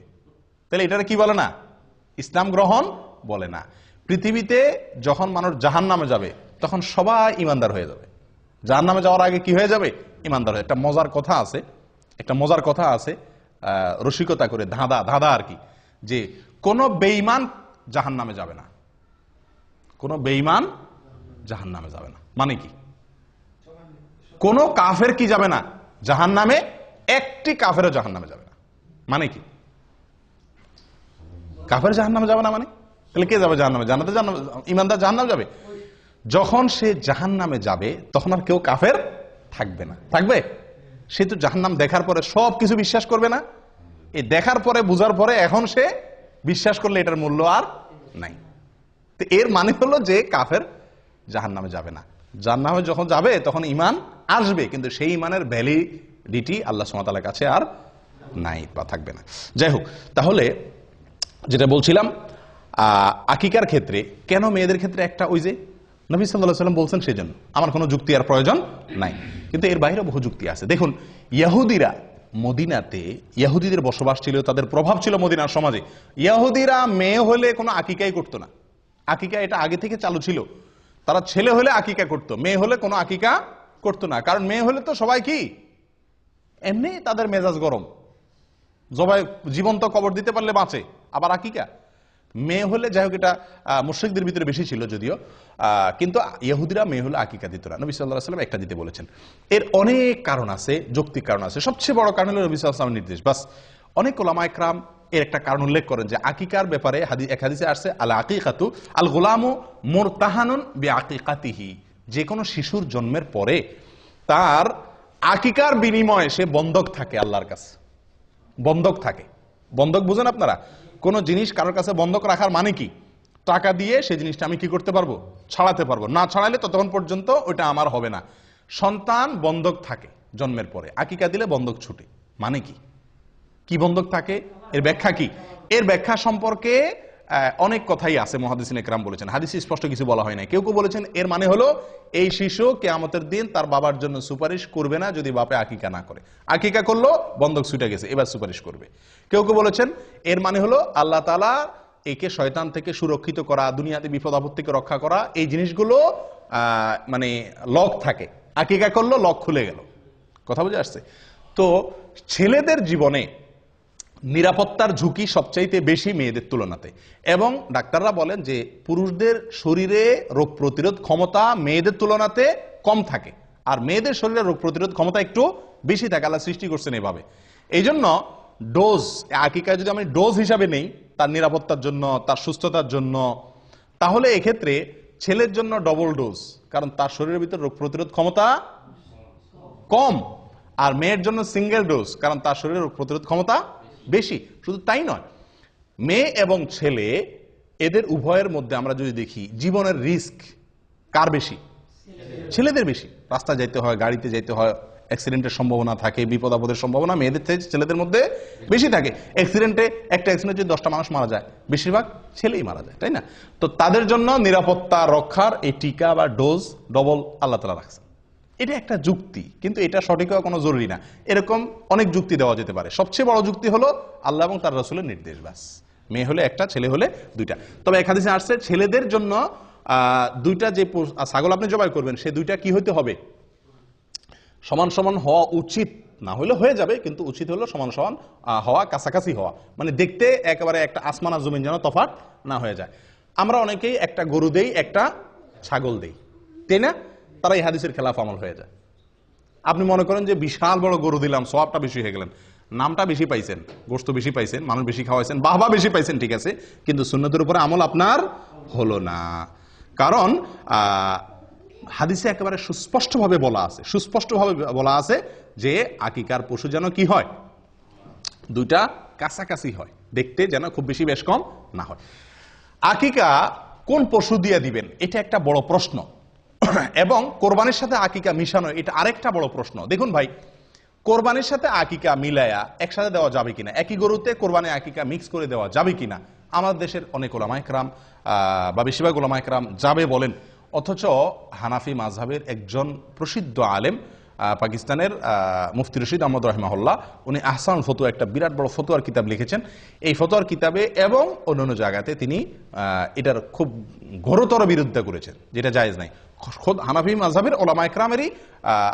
তাহলে এটারে কি বলে না? ইসলাম গ্রহণ বলে না। পৃথিবীতে যখন মানুষ জাহান্নামে যাবে, তখন সবাই ইমানদার হয়ে যাবে। জাহান্নামে যাওয়ার আগে কি হয়ে যাবে? ইমানদার হয়ে। একটা মজার কথা আছে, রসিকতা করে, ধাঁধা আর কি, যে কোন বেঈমান জাহান্নামে যাবে না। কোন বেঈমান জাহান্নামে যাবে না মানে কি? কোন কাফের কি যাবে না জাহান্নামে? একটি কাফেরও জাহান্নামে যাবে না মানে কি? কাফের জাহান্নামে যাবে না মানে? তাহলে কে যাবে জাহান্নামে? ইমানদার জাহান্নামে যাবে। যখন সে জাহান্নামে যাবে, তখন আর কেউ কাফের থাকবে না। থাকবে? সে তো জাহান্নাম দেখার পরে সবকিছু বিশ্বাস করবে না? এই দেখার পরে, বুঝার পরে এখন সে বিশ্বাস করলে এটার মূল্য আর নাই। তো এর মানে হলো যে কাফের জাহান্নামে যাবে না। জাহান্নামে যখন যাবে তখন ঈমান আসবে, কিন্তু সেই ঈমানের ভ্যালিডিটি আল্লাহ সুবহানাহু ওয়া তাআলার কাছে আর নাই বা থাকবে না। যাই হোক, তাহলে যেটা বলছিলাম, আকিকার ক্ষেত্রে কেন মেয়েদের ক্ষেত্রে একটা? ওই যে নবী সাল্লাল্লাহু আলাইহি ওয়াসাল্লাম বলছেন, সেজন্য আমার কোনো যুক্তি আর প্রয়োজন নাই। কিন্তু এর বাইরে বহু যুক্তি আছে। দেখুন, ইহুদিরা মদিনাতে, ইহুদিদের বসবাস ছিল, তাদের প্রভাব ছিল মদিনার সমাজে। ইহুদিরা মেয়ে হলে কোনো আকিকাই করতো না। আকিকা এটা আগে থেকে চালু ছিল। তারা ছেলে হলে আকিকা করতো, মেয়ে হলে কোনো আকিকা করতো না। কারণ মেয়ে হলে তো সবাই কি, এমনি তাদের মেজাজ গরম, জবাই জীবন্ত কবর দিতে পারলে বাঁচে, আবার আকিকা মেয়ে হলে। যাই হোক, এটা মুশরিকদের ভিতরে বেশি ছিল যদিও, কিন্তু ইহুদিরা মেয়ে হলে আকিকা দিত না। নবী সাল্লাল্লাহু আলাইহি ওয়াসাল্লাম একটা দিতে বলেছেন। এর অনেক কারণ আছে, যৌক্তিক কারণ আছে। সবচেয়ে বড় কারণ হলো নবী সাল্লাল্লাহু আলাইহি ওয়াসাল্লামের নির্দেশ। বাস, অনেক উলামা ইকরাম এর একটা কারণ উল্লেখ করেন যে আকিকার ব্যাপারে এক হাদিসে আসছে, আল আকিকাতু আল গুলামু মুরতাহানুন বিআকিকাতিহি। যে কোনো শিশুর জন্মের পরে তার আকিকার বিনিময়ে সে বন্ধক থাকে আল্লাহর কাছে। বন্ধক থাকে। বন্ধক বুঝেন আপনারা? কোন জিনিস কারোর কাছে বন্ধক রাখার মানে কি? টাকা দিয়ে সেই জিনিসটা আমি কি করতে পারবো? ছাড়াতে পারবো। না ছাড়াইলে ততক্ষণ পর্যন্ত ওইটা আমার হবে না। সন্তান বন্ধক থাকে জন্মের পরে, আকিকা দিলে বন্ধক ছুটে। মানে কি? কি বন্ধক থাকে? এর ব্যাখ্যা কি? এর ব্যাখ্যা সম্পর্কে অনেক কথাই আছে, মুহাদ্দিসিন ইকরাম বলেছেন, হাদিসে স্পষ্ট কিছু বলা হয় না। কেউ কেউ বলেছেন এর মানে হলো এই শিশু কিয়ামতের দিন তার বাবার জন্য সুপারিশ করবে না যদি বাপে আকিকা না করে। আকিকা করলো, বন্ধক ছুটে গেছে, এবার সুপারিশ করবে। কেউ কেউ বলেছেন এর মানে হলো আল্লাহ তাআলা একে শয়তান থেকে সুরক্ষিত করা, দুনিয়াতে বিপদ আপদ থেকে রক্ষা করা, এই জিনিসগুলো মানে লক থাকে, আকিকা করলো লক খুলে গেল। কথা বুঝে আসছে? তো ছেলেদের জীবনে নিরাপত্তার ঝুঁকি সবচাইতে বেশি মেয়েদের তুলনাতে, এবং ডাক্তাররা বলেন যে পুরুষদের শরীরে রোগ প্রতিরোধ ক্ষমতা মেয়েদের তুলনাতে কম থাকে, আর মেয়েদের শরীরে রোগ প্রতিরোধ ক্ষমতা একটু বেশি থাকে। আল্লাহ সৃষ্টি করছেন এভাবে। এই জন্য ডোজ, আকিকায় যদি আমি ডোজ হিসাবে নেই তার নিরাপত্তার জন্য, তার সুস্থতার জন্য, তাহলে এক্ষেত্রে ছেলের জন্য ডবল ডোজ, কারণ তার শরীরের ভিতর রোগ প্রতিরোধ ক্ষমতা কম, আর মেয়ের জন্য সিঙ্গেল ডোজ, কারণ তার শরীরের রোগ প্রতিরোধ ক্ষমতা বেশি। শুধু তাই নয়, মেয়ে এবং ছেলে এদের উভয়ের মধ্যে আমরা যদি দেখি জীবনের রিস্ক কার বেশি? ছেলেদের বেশি। রাস্তায় যাইতে হয়, গাড়িতে যাইতে হয়, অ্যাক্সিডেন্টের সম্ভাবনা থাকে, বিপদ আপদের সম্ভাবনা মেয়েদের থেকে ছেলেদের মধ্যে বেশি থাকে। অ্যাক্সিডেন্টে, একটা অ্যাক্সিডেন্টে যদি 10টা মানুষ মারা যায়, বেশিরভাগ ছেলেই মারা যায়, তাই না? তো তাদের জন্য নিরাপত্তা রক্ষার এই টিকা বা ডোজ ডবল আল্লাহ তাআলা রাখছেন। এটা একটা যুক্তি, কিন্তু এটা সঠিক হওয়া কোনো জরুরি না। এরকম অনেক যুক্তি দেওয়া যেতে পারে। সবচেয়ে বড় যুক্তি হলো আল্লাহ এবং তার রাসূলের নির্দেশ, ব্যাস। মেয়ে হলে একটা, ছেলে হলে দুইটা। তবে এক হাদিসে আসছে ছেলেদের জন্য দুইটা যে ছাগল আপনি জবাই করবেন, সে দুইটা কি হইতে হবে? সমান সমান হওয়া উচিত, না হলে হয়ে যাবে, কিন্তু উচিত হলো সমান সমান হওয়া, কাছাকাছি হওয়া, মানে দেখতে একেবারে একটা আসমান আর জমিন যেন তফাৎ না হয়ে যায়। আমরা অনেকেই একটা গরু দেই, একটা ছাগল দেই, তাই না? তারা এই হাদিসের খেলাফ আমল হয়ে যায়। আপনি মনে করেন যে বিশাল বড় গরু দিলাম, সওয়াবটা বেশি হয়ে গেলেন, নামটা বেশি পাইছেন, গোশত বেশি পাইছেন, মানুষ বেশি খাওয়াইছেন, বাহবা বেশি পাইছেন, ঠিক আছে, কিন্তু সুন্নতের উপরে আমল আপনার হলো না। কারণ হাদিসে একেবারে সুস্পষ্টভাবে বলা আছে যে আকিকার পশু যেন কি হয়? দুইটা কাছাকাছি হয়, দেখতে যেন খুব বেশি বেশ কম না হয়। আকিকা কোন পশু দিয়ে দিবেন, এটা একটা বড় প্রশ্ন, এবং কোরবানির সাথে আকিকা মিশানো এটা আরেকটা বড় প্রশ্ন। দেখুন ভাই, কোরবানির সাথে আকিকা মিলায়া একসাথে দেওয়া যাবে কিনা, একই গরুতে কোরবানি আকিকা মিক্স করে দেওয়া যাবে কিনা, আমাদের দেশের অনেক ওলামায়ে কেরাম বা বেশিরভাগ ওলামায়ে কেরাম যাবে বলেন। অথচ হানাফি মাযহাবের একজন প্রসিদ্ধ আলেম, পাকিস্তানের মুফতি রশিদ আহমদ রাহিমাহুল্লাহ, উনি আহসান ফতোয়া, একটা বিরাট বড় ফতোয়ার কিতাব লিখেছেন। এই ফতোয়ার কিতাবে এবং অন্যান্য জায়গাতে তিনি এটার খুব ঘোরতর বিরোধিতা করেছেন, যেটা জায়েজ নাই। খোদ হানাফি মাযহাবের ওলামায়ে কেরামেরই,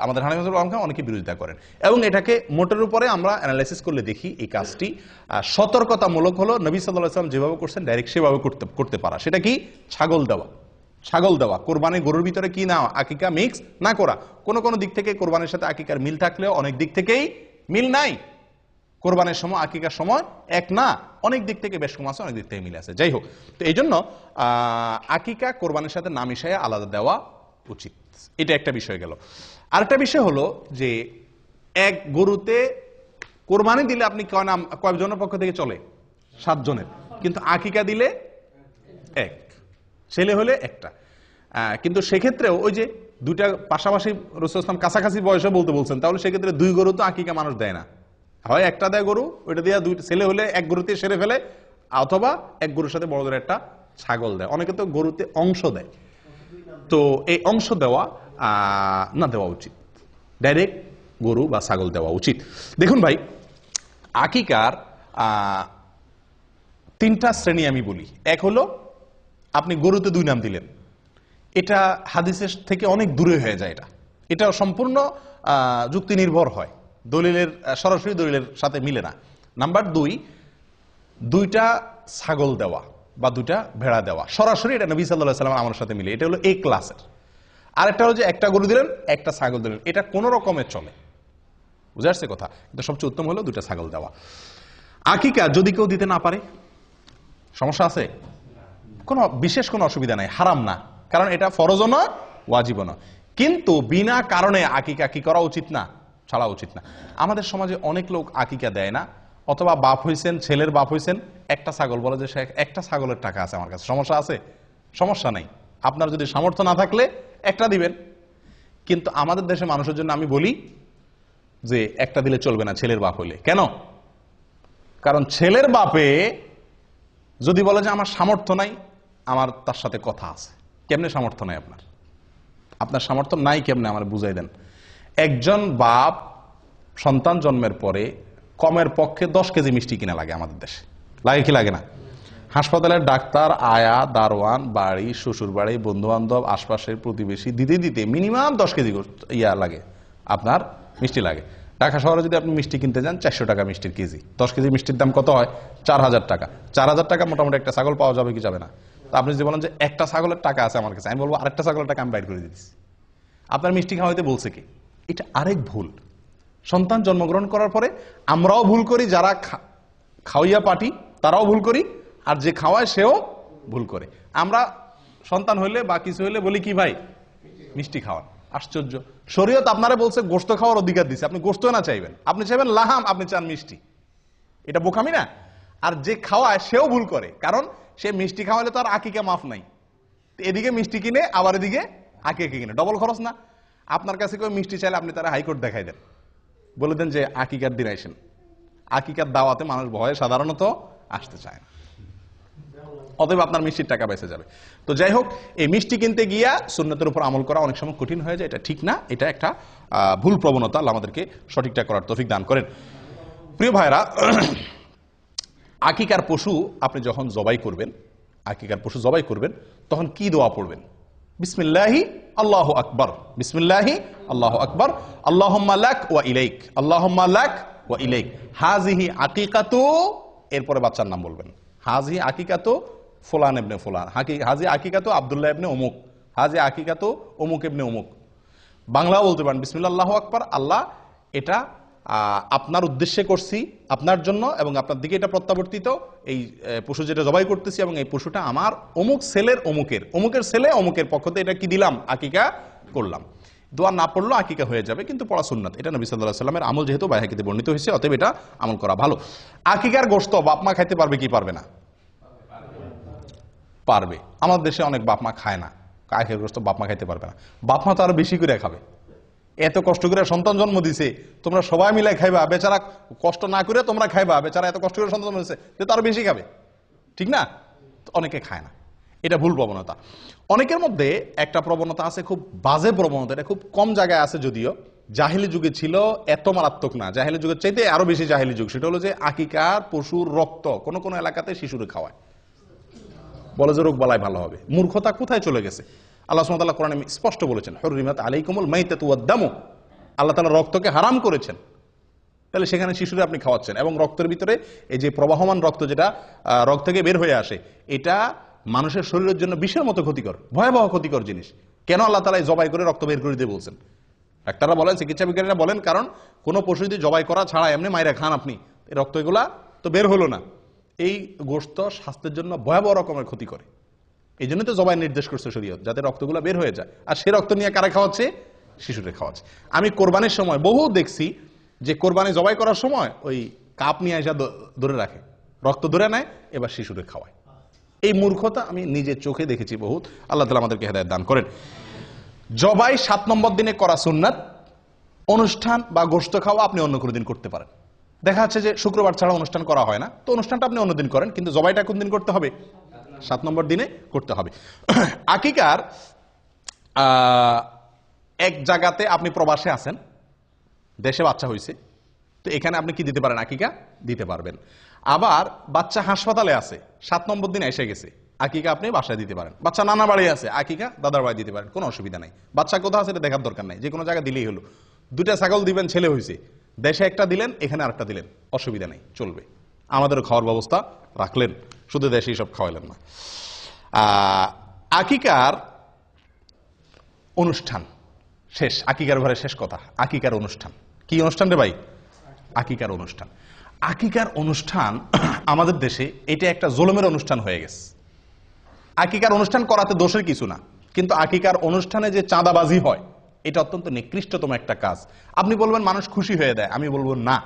আমাদের হানাফি মাযহাবের ওলামায়ে কেরাম অনেকে বিরোধিতা করেন, এবং এটাকে মোটের উপরে আমরা অ্যানালাইসিস করলে দেখি এই কাজটি সতর্কতামূলক হলো। নবী সাল্লাল্লাহু আলাইহি ওয়াসাল্লাম যেভাবে করছেন ডাইরেক্ট সেভাবে করতে পারা। সেটা কি? ছাগল দেওয়া, কোরবানি গরুর ভিতরে কি না আকিকা মিক্স না করা। কোন কোন দিক থেকে কোরবানির সাথে আকিকার মিল থাকলেও অনেক দিক থেকেই মিল নাই। কোরবানির সময় আকিকার সময় এক না, অনেক দিক থেকে বেশ কম আছে, অনেক দিক থেকে মিল আছে। যাই হোক, তো এই জন্য আকিকা কোরবানির সাথে না মিশাইয়া আলাদা দেওয়া উচিত। এটা একটা বিষয় গেল। আরেকটা বিষয় হলো যে এক গরুতে কোরবানি দিলে আপনি কয়জনের পক্ষ থেকে চলে? 7 জনের, কিন্তু আকিকা দিলে এক, ছেলে হলে একটা। কিন্তু সেক্ষেত্রেও ওই যে দুইটা পাশাপাশি রাসূল সাল্লাল্লাহু কাছাকাছি বয়সে বলতে বলছেন, তাহলে সেক্ষেত্রে 2 গরু তো আকিকা মানুষ দেয় না, হয় একটা দেয় গরু, ওইটা দিয়ে 2 ছেলে হলে এক গরুতে সেরে ফেলে, অথবা এক গরুর সাথে বড়দের একটা ছাগল দেয়। অনেকে তো গরুতে অংশ দেয়, তো এই অংশ দেওয়া না দেওয়া উচিত, ডাইরেক্ট গরু বা ছাগল দেওয়া উচিত। দেখুন ভাই, আকিকার 3টা শ্রেণী আমি বলি। এক হলো আপনি গরুতে 2 নাম দিলেন, এটা হাদিসের থেকে অনেক দূরে হয়ে যায়। এটা সম্পূর্ণ যুক্তি নির্ভর হয়, দলিলের সরাসরি দলিলের সাথে মিলে না। নাম্বার 2, 2টা ছাগল দেওয়া বা 2টা ভেড়া দেওয়া সরাসরি, এটা নবী সাল্লাল্লাহু আলাইহি ওয়াসাল্লাম আমার সাথে মিলে, এটা হলো এই ক্লাসের। আরেকটা হলো যে একটা গরু দিলেন, একটা ছাগল দিলেন, এটা কোন রকমের চলে, বুঝে আসছে কথা? কিন্তু সবচেয়ে উত্তম হলো 2টা ছাগল দেওয়া। আকিকা যদি কেউ দিতে না পারে, সমস্যা আছে? কোনো বিশেষ কোনো অসুবিধা নাই, হারাম না, কারণ এটা ফরজও না, ওয়াজিবও না। কিন্তু বিনা কারণে আকিকা কি করা উচিত না? ছাড়া উচিত না। আমাদের সমাজে অনেক লোক আকিকা দেয় না, অথবা বাপ হইছেন, ছেলের বাপ হইছেন, একটা ছাগল বলে যে একটা ছাগলের টাকা আছে আমার কাছে, সমস্যা আছে? সমস্যা নাই, আপনার যদি সামর্থ্য না থাকলে একটা দিবেন। কিন্তু আমাদের দেশে মানুষের জন্য আমি বলি যে একটা দিলে চলবে না ছেলের বাপ হইলে। কেন? কারণ ছেলের বাপে যদি বলে যে আমার সামর্থ্য নাই, আমার তার সাথে কথা আছে। কেমনে সামর্থ্য নাই আপনার? আপনার সামর্থ্য নাই কেমনে আমার বুঝাই দেন। একজন বাপ সন্তান জন্মের পরে কমের পক্ষে 10 কেজি মিষ্টি কিনা লাগে আমাদের দেশে, লাগে কি লাগে না? হাসপাতালের ডাক্তার, আয়া, দারোয়ান, বাড়ি, শ্বশুর বাড়ি, বন্ধু বান্ধব, আশপাশের প্রতিবেশী দিতে দিতে মিনিমাম 10 কেজি লাগে, আপনার মিষ্টি লাগে। ঢাকা শহরে যদি আপনি মিষ্টি কিনতে যান 400 টাকা মিষ্টির কেজি। 10 কেজি মিষ্টির দাম কত হয়? 4000 টাকা। 4000 টাকা মোটামুটি একটা ছাগল পাওয়া যাবে কি যাবে না? তা আপনি যদি বলেন যে একটা ছাগলের টাকা আছে আমার কাছে, আমি বলবো আরেকটা ছাগলের টাকা আমি বাইর করে দিচ্ছি। আপনার মিষ্টি খাওয়াইতে বলছে কি? এটা আরেক ভুল। সন্তান জন্মগ্রহণ করার পরে আমরাও ভুল করি, যারা খাওয়াইয়া পাটি তারাও ভুল করি, আর যে খাওয়ায় সেও ভুল করে। আমরা সন্তান হইলে বা কিছু হইলে বলি কি ভাই মিষ্টি খাওয়ান। আশ্চর্য, শরীয়ত আপনারা বলছে গোশত খাওয়ার অধিকার দিচ্ছে, আপনি গোশত না চাইবেন, আপনি চাইবেন লাহাম, আপনি চান মিষ্টি। এটা বোকামি না? আর যে খাওয়ায় সেও ভুল করে, কারণ সে মিষ্টি খাওয়ালে তো আর আকিকা মাফ নাই। এদিকে মিষ্টি কিনে আবার এদিকে আকিকা কিনে, ডবল খরচ না? আপনার কাছে কেউ মিষ্টি চাইলে আপনি তারা হাইকোর্ট দেখাই দেন, বলে দেন যে আকিকার দিন আইসেন। আকিকার দাওয়াতে মানুষ ভয়ে সাধারণত আসতে চায় না, অতএব আপনার মিষ্টির টাকা বেঁচে যাবে। তো যাই হোক, এই মিষ্টি কিনতে গিয়া সুন্নতের উপর আমল করা অনেক সময় কঠিন হয়ে যায়, এটা ঠিক না, এটা একটা ভুল প্রবণতা। আল্লাহ আমাদেরকে সঠিকটা করার তৌফিক দান করেন। প্রিয় ভাইরা, আকিকার পশু আপনি যখন জবাই করবেন, আকিকার পশু জবাই করবেন, তখন কি দোয়া পড়বেন? বিসমিল্লাহি আল্লাহু আকবার, বিসমিল্লাহি আল্লাহু আকবার, আল্লাহুম্মা লাক ওয়া ইলাইক, আল্লাহুম্মা লাক ওয়া ইলাইক, হাযিহি আকিকাতু, এরপরে বাচ্চার নাম বলবেন। হাযিহি আকিকাতু ফুলান ইবনে ফুলান, হাযিহি আকিকাতু আব্দুল্লাহ ইবনে অমুক, হাযিহি আকিকাতু অমুক ইবনে অমুক। বাংলাও বলতে পারেন বিসমিল্লাহ আল্লাহু আকবার, আল্লাহ এটা আপনার উদ্দেশ্যে করছি, আপনার জন্য, এবং আপনার দিকে এটা প্রত্যাবর্তিত, এই পশু যেটা জবাই করতেছি, এবং এই পশুটা আমার অমুক ছেলের অমুকের ছেলে অমুকের পক্ষ থেকে এটা কি দিলাম, আকিকা করলাম। দোয়া না পড়লেও আকিকা হয়ে যাবে, কিন্তু পড়া সুন্নাত। এটা নবী সাল্লাল্লাহু আলাইহি ওয়াসাল্লামের আমল, যেহেতু বাইহাকিতে বর্ণিত হয়েছে, অতএব এটা আমল করা ভালো। আকিকার গোশত বাপ মা খাইতে পারবে কি পারবে না? পারবে। আমাদের দেশে অনেক বাপ মা খায় না, আকিকার গোশত বাপ মা খাইতে পারবে না। বাপ মা তো আরো বেশি করে খাবে, এত কষ্ট করে সন্তান জন্ম দিছে, তোমরা সবাই মিলে খাইবা, বেচারা কষ্ট না করে তোমরা খাইবা, বেচারা এত কষ্ট করে সন্তান জন্ম দিছে, তো আরো বেশি খাবে, ঠিক না? অনেকে খায় না, এটা ভুল প্রবণতা। অনেকের মধ্যে একটা প্রবণতা আছে, খুব বাজে প্রবণতা, এটা খুব কম জায়গায় আছে যদিও, জাহেলি যুগে ছিল, এত মারাত্মক না, জাহেলি যুগের চাইতে আরো বেশি জাহেলি যুগ। সেটা হলো যে আকিকার পশুর রক্ত কোন কোন এলাকাতে শিশুরে খাওয়ায়, বলে যে রোগ বালাই ভালো হবে। মূর্খতা কোথায় চলে গেছে? আল্লাহ সুবহানাহু ওয়া তাআলা কোরআনে স্পষ্ট বলেছেন, হুররিমাত আলাইকুমুল মাইতাতু ওয়াদ দামু, আল্লাহ তাআলা রক্তকে হারাম করেছেন। তাহলে সেখানে শিশুরে আপনি খাওয়াচ্ছেন, এবং রক্তের ভিতরে এই যে প্রবাহমান রক্ত, যেটা রক্ত থেকে বের হয়ে আসে, এটা মানুষের শরীরের জন্য বিষের মতো ক্ষতিকর, ভয়াবহ ক্ষতিকর জিনিস। কেন আল্লাহ তাআলা জবাই করে রক্ত বের করে দিয়ে বলছেন? ডাক্তাররা বলেন, চিকিৎসা বিজ্ঞানীরা বলেন, কারণ কোন পশু যদি জবাই করা ছাড়া এমনি মাইরা খান আপনি, এই রক্ত এগুলা তো বের হলো না, এই গোশত স্বাস্থ্যের জন্য ভয়াবহ রকমের ক্ষতি করে। এই জন্য তো জবাই নির্দেশ করছে শরীয়ত, যাতে রক্তগুলো বের হয়ে যায়। আর সে রক্ত নিয়ে কারা খাওয়াচ্ছে? শিশুরে খাওয়াচ্ছে। আমি কোরবানির সময় বহু দেখছি যে কোরবানি জবাই করার সময় ওই কাপ নিয়ে এসে ধরে রাখে, রক্ত ধরে নেয়, এবার শিশুরে খাওয়ায়। এই মূর্খতা আমি নিজের চোখে দেখেছি বহুত। আল্লাহ তাআলা আমাদেরকে হেদায়েত দান করেন। জবাই 7 নম্বর দিনে করা সুন্নাত। অনুষ্ঠান বা গোশত খাওয়া আপনি অন্য কোনো দিন করতে পারেন। দেখা যাচ্ছে যে শুক্রবার ছাড়া অনুষ্ঠান করা হয় না, তো অনুষ্ঠানটা আপনি অন্যদিন করেন, কিন্তু জবাইটা কোন দিন করতে হবে? 7 নম্বর দিনে করতে হবে। আকিকার এক জায়গাতে আপনি প্রবাসে আছেন, দেশে বাচ্চা হয়েছে, তো এখানে আপনি কি দিতে পারেন? আকিকা দিতে পারবেন। আবার বাচ্চা হাসপাতালে আছে, 7 নম্বর দিন এসে গেছে, আকিকা আপনি বাসায় দিতে পারেন। বাচ্চা নানা বাড়ি আছে, আকিকা দাদার বাড়ি দিতে পারেন, কোনো অসুবিধা নাই। বাচ্চা কোথাও আছে এটা দেখার দরকার নাই, যে কোনো জায়গায় দিলেই হলো। 2টা ছাগল দিবেন, ছেলে হয়েছে, দেশে একটা দিলেন, এখানে আরেকটা দিলেন, অসুবিধা নেই, চলবে। আমাদেরও খাওয়ার ব্যবস্থা রাখলেন, শুধু দেশেই সব খাওয়াইলেন না। আকিকার অনুষ্ঠান শেষ, আকিকার ঘরে শেষ কথা, আকিকার অনুষ্ঠান। কি অনুষ্ঠান রে ভাই? আকিকার অনুষ্ঠান। আকিকার অনুষ্ঠান আমাদের দেশে এটা একটা জুলুমের অনুষ্ঠান হয়ে গেছে। আকিকার অনুষ্ঠান করাতে দোষের কিছু না, কিন্তু আকিকার অনুষ্ঠানে যে চাঁদাবাজি হয়, এটা অত্যন্ত নিকৃষ্টতম একটা কাজ। আপনি বলবেন মানুষ খুশি হয়ে দেয়, আমি বলবো না।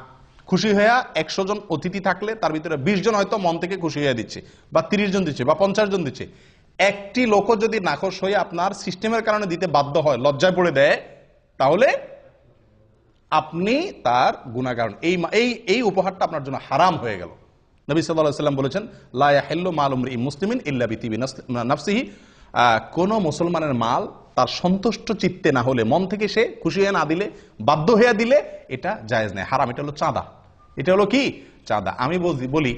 খুশি হয়ে 100 জন অতিথি থাকলে তার ভিতরে 20 জন হয়তো মন থেকে খুশি হয়ে দিচ্ছে, বা 30 জন দিচ্ছে, বা 50 জন দিচ্ছে। একটি লোকও যদি নাখোশ হয়ে আপনার সিস্টেমের কারণে দিতে বাধ্য হয়, লজ্জায় পড়ে দেয়, তাহলে আপনি তার গুনাহগার। এই উপহারটা আপনার জন্য হারাম হয়ে গেল। নবী সাল্লাল্লাহু আলাইহি ওয়াসাল্লাম বলেছেন, লা ইয়াহিল্লু মালু ইমরিইন মুসলিমিন ইল্লা বিতিবি নাফসিহি, কোন মুসলমানের মাল তার সন্তুষ্ট চিত্তে না হলে, মন থেকে সে খুশি হয়ে না দিলে, বাধ্য হয়ে দিলে এটা জায়েজ নেই, হারাম। এটা হলো চাঁদা। এটা হলো কি? চাঁদা। আমি বলি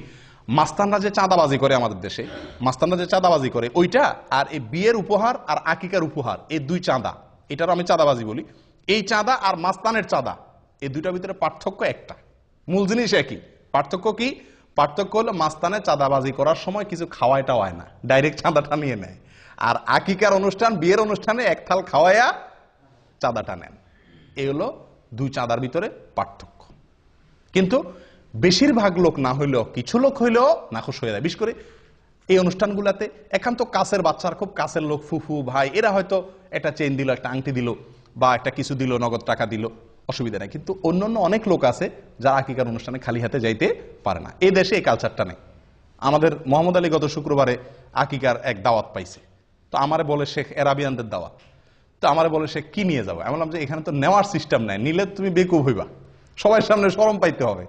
মাস্তানরা যে চাঁদাবাজি করে আমাদের দেশে, মাস্তানরা যে চাঁদাবাজি করে ওইটা, আর এই বিয়ের উপহার আর আকিকার উপহার, এই দুই চাঁদা, এটারও আমি চাঁদাবাজি বলি। এই চাঁদা আর মাস্তানের চাঁদা, এই দুইটার ভিতরে পার্থক্য একটা, মূল জিনিস একই। পার্থক্য কি? পার্থক্য হলো মাস্তানে চাঁদাবাজি করার সময় কিছু খাওয়াইটা হয় না, ডাইরেক্ট চাঁদাটা নিয়ে নেয়। আর আকিকার অনুষ্ঠান, বিয়ের অনুষ্ঠানে এক থাল খাওয়াইয়া চাঁদাটা নেন। এই হলো দুই চাঁদার ভিতরে পার্থক্য। কিন্তু বেশিরভাগ লোক না হইলেও কিছু লোক হইলেও নাখুশ হয়ে যায়। বিশেষ করে এই অনুষ্ঠানগুলোতে একান্ত কাছের বাচ্চার, খুব কাছের লোক, ফুফু ভাই, এরা হয়তো একটা চেইন দিল, একটা আংটি দিল, বা একটা কিছু দিল, নগদ টাকা দিল, অসুবিধা নেই। কিন্তু অন্যান্য অনেক লোক আছে যারা আকিকার অনুষ্ঠানে খালি হাতে যাইতে পারে না। এই দেশে এই কালচারটা নেই। আমাদের মোহাম্মদ আলী গত শুক্রবারে আকিকার এক দাওয়াত পাইছে, তো আমারে বলে শেখ এরাবিয়ানদের দাওয়াত, তো আমারে বলে শেখ কি নিয়ে যাবো? আমি বললাম যে এখানে তো নেওয়ার সিস্টেম নাই, নিলে তুমি বেকুব হইবা, সবার সামনে শরম পাইতে হবে,